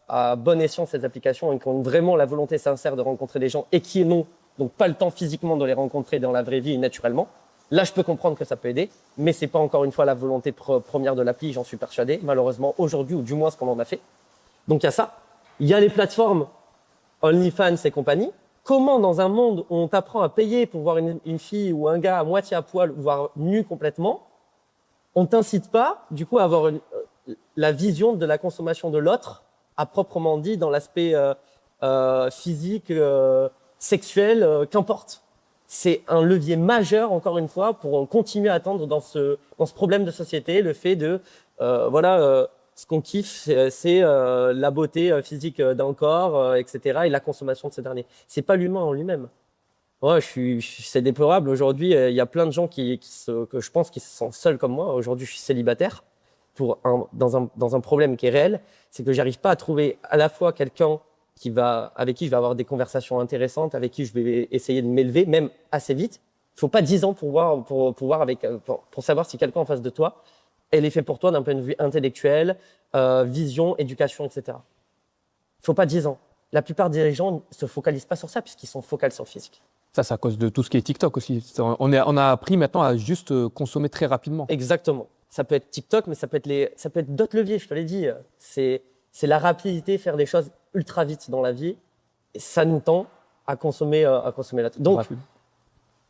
à bon escient ces applications et qui ont vraiment la volonté sincère de rencontrer des gens et qui n'ont donc pas le temps physiquement de les rencontrer dans la vraie vie naturellement. Là, je peux comprendre que ça peut aider, mais c'est pas encore une fois la volonté première de l'appli, j'en suis persuadé, malheureusement aujourd'hui, ou du moins ce qu'on en a fait. Donc il y a ça. Il y a les plateformes OnlyFans et compagnie. Comment dans un monde où on t'apprend à payer pour voir une fille ou un gars à moitié à poil, voire nu complètement, on t'incite pas du coup à avoir la vision de la consommation de l'autre à proprement dit dans l'aspect physique, sexuel, qu'importe. C'est un levier majeur, encore une fois, pour continuer à attendre dans ce problème de société, le fait de, ce qu'on kiffe, c'est la beauté physique d'un corps, etc., et la consommation de ces derniers. C'est pas l'humain en lui-même. Ouais, c'est déplorable. Aujourd'hui, il y a plein de gens que je pense qui se sentent seuls comme moi. Aujourd'hui, je suis célibataire dans un problème qui est réel, c'est que j'arrive pas à trouver à la fois quelqu'un avec qui je vais avoir des conversations intéressantes, avec qui je vais essayer de m'élever, même assez vite. Il faut pas 10 ans pour savoir si quelqu'un en face de toi, elle est fait pour toi d'un point de vue intellectuel, vision, éducation, etc. Il faut pas 10 ans. La plupart des gens ne se focalisent pas sur ça puisqu'ils sont focalisés sur le physique. Ça, c'est à cause de tout ce qui est TikTok aussi. On a appris maintenant à juste consommer très rapidement. Exactement. Ça peut être TikTok, mais ça peut être d'autres leviers, je te l'ai dit. C'est la rapidité, faire des choses ultra vite dans la vie. Et ça nous tend à consommer là. Donc,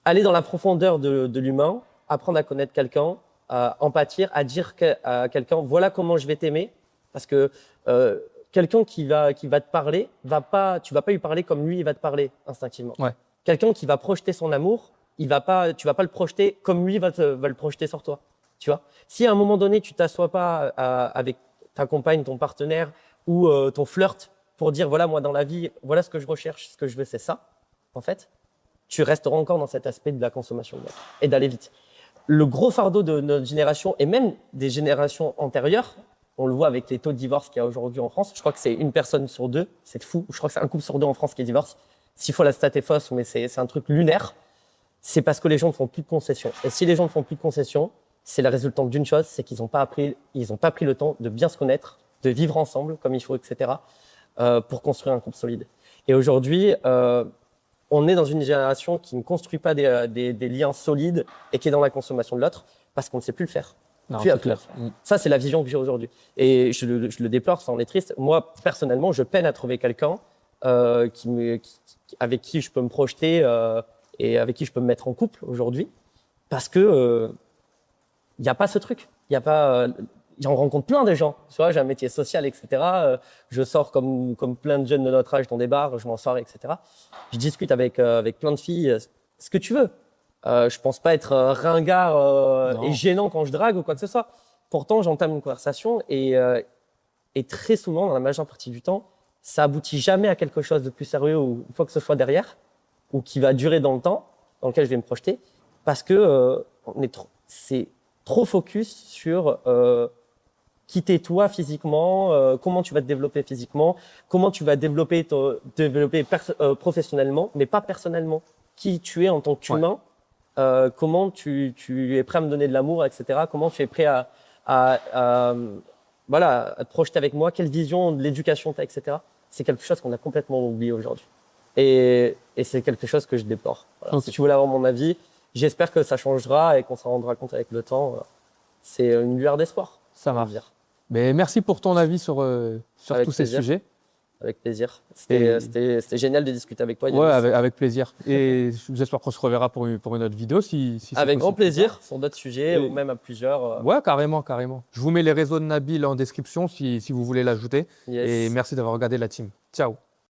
aller dans la profondeur de l'humain, apprendre à connaître quelqu'un, à empâtir, à dire à quelqu'un, voilà comment je vais t'aimer. Parce que quelqu'un qui va te parler, tu vas pas lui parler comme lui, il va te parler instinctivement. Ouais. Quelqu'un qui va projeter son amour, tu vas pas le projeter comme lui va le projeter sur toi. Tu vois, si à un moment donné, tu t'assois pas avec ta compagne, ton partenaire ou ton flirt pour dire voilà, moi dans la vie, voilà ce que je recherche, ce que je veux, c'est ça, en fait, tu resteras encore dans cet aspect de la consommation et d'aller vite. Le gros fardeau de notre génération et même des générations antérieures, on le voit avec les taux de divorce qu'il y a aujourd'hui en France. Je crois que c'est une personne sur deux, c'est fou. Je crois que c'est un couple sur deux en France qui divorce. S'il faut, la stat est fausse, mais c'est un truc lunaire. C'est parce que les gens ne font plus de concessions. Et si les gens ne font plus de concessions, c'est la résultante d'une chose, c'est qu'ils n'ont pas pris le temps de bien se connaître, de vivre ensemble comme il faut, etc., pour construire un couple solide. Et aujourd'hui, on est dans une génération qui ne construit pas des liens solides et qui est dans la consommation de l'autre parce qu'on ne sait plus le faire. C'est clair. Ça, c'est la vision que j'ai aujourd'hui. Et je le déplore, ça en est triste. Moi, personnellement, je peine à trouver quelqu'un avec qui je peux me projeter et avec qui je peux me mettre en couple aujourd'hui parce que il n'y a pas ce truc. J'en rencontre plein de gens. Tu vois, j'ai un métier social, etc. Je sors comme plein de jeunes de notre âge dans des bars, je m'en sors, etc. Je discute avec plein de filles, ce que tu veux. Je pense pas être ringard et gênant quand je drague ou quoi que ce soit. Pourtant, j'entame une conversation et très souvent, dans la majeure partie du temps, ça aboutit jamais à quelque chose de plus sérieux ou quoi que ce soit derrière ou qui va durer dans le temps, dans lequel je vais me projeter, parce que c'est trop focus sur qui t'es toi physiquement, comment tu vas te développer physiquement, comment tu vas développer professionnellement, mais pas personnellement. Qui tu es en tant qu'humain, comment tu es prêt à me donner de l'amour, etc. Comment tu es prêt à te projeter avec moi, quelle vision de l'éducation tu as, etc. C'est quelque chose qu'on a complètement oublié aujourd'hui. Et c'est quelque chose que je déplore. Voilà. Okay. Si tu voulais avoir mon avis, j'espère que ça changera et qu'on s'en rendra compte avec le temps. C'est une lueur d'espoir. Ça marche. Mais merci pour ton avis sur tous ces sujets. Avec plaisir. C'était génial de discuter avec toi. Ouais, avec plaisir. Et j'espère qu'on se reverra pour une autre vidéo. Si avec grand plaisir, sur d'autres sujets ou même à plusieurs. Ouais, carrément. Je vous mets les réseaux de Nabil en description si vous voulez l'ajouter. Yes. Et merci d'avoir regardé la team. Ciao.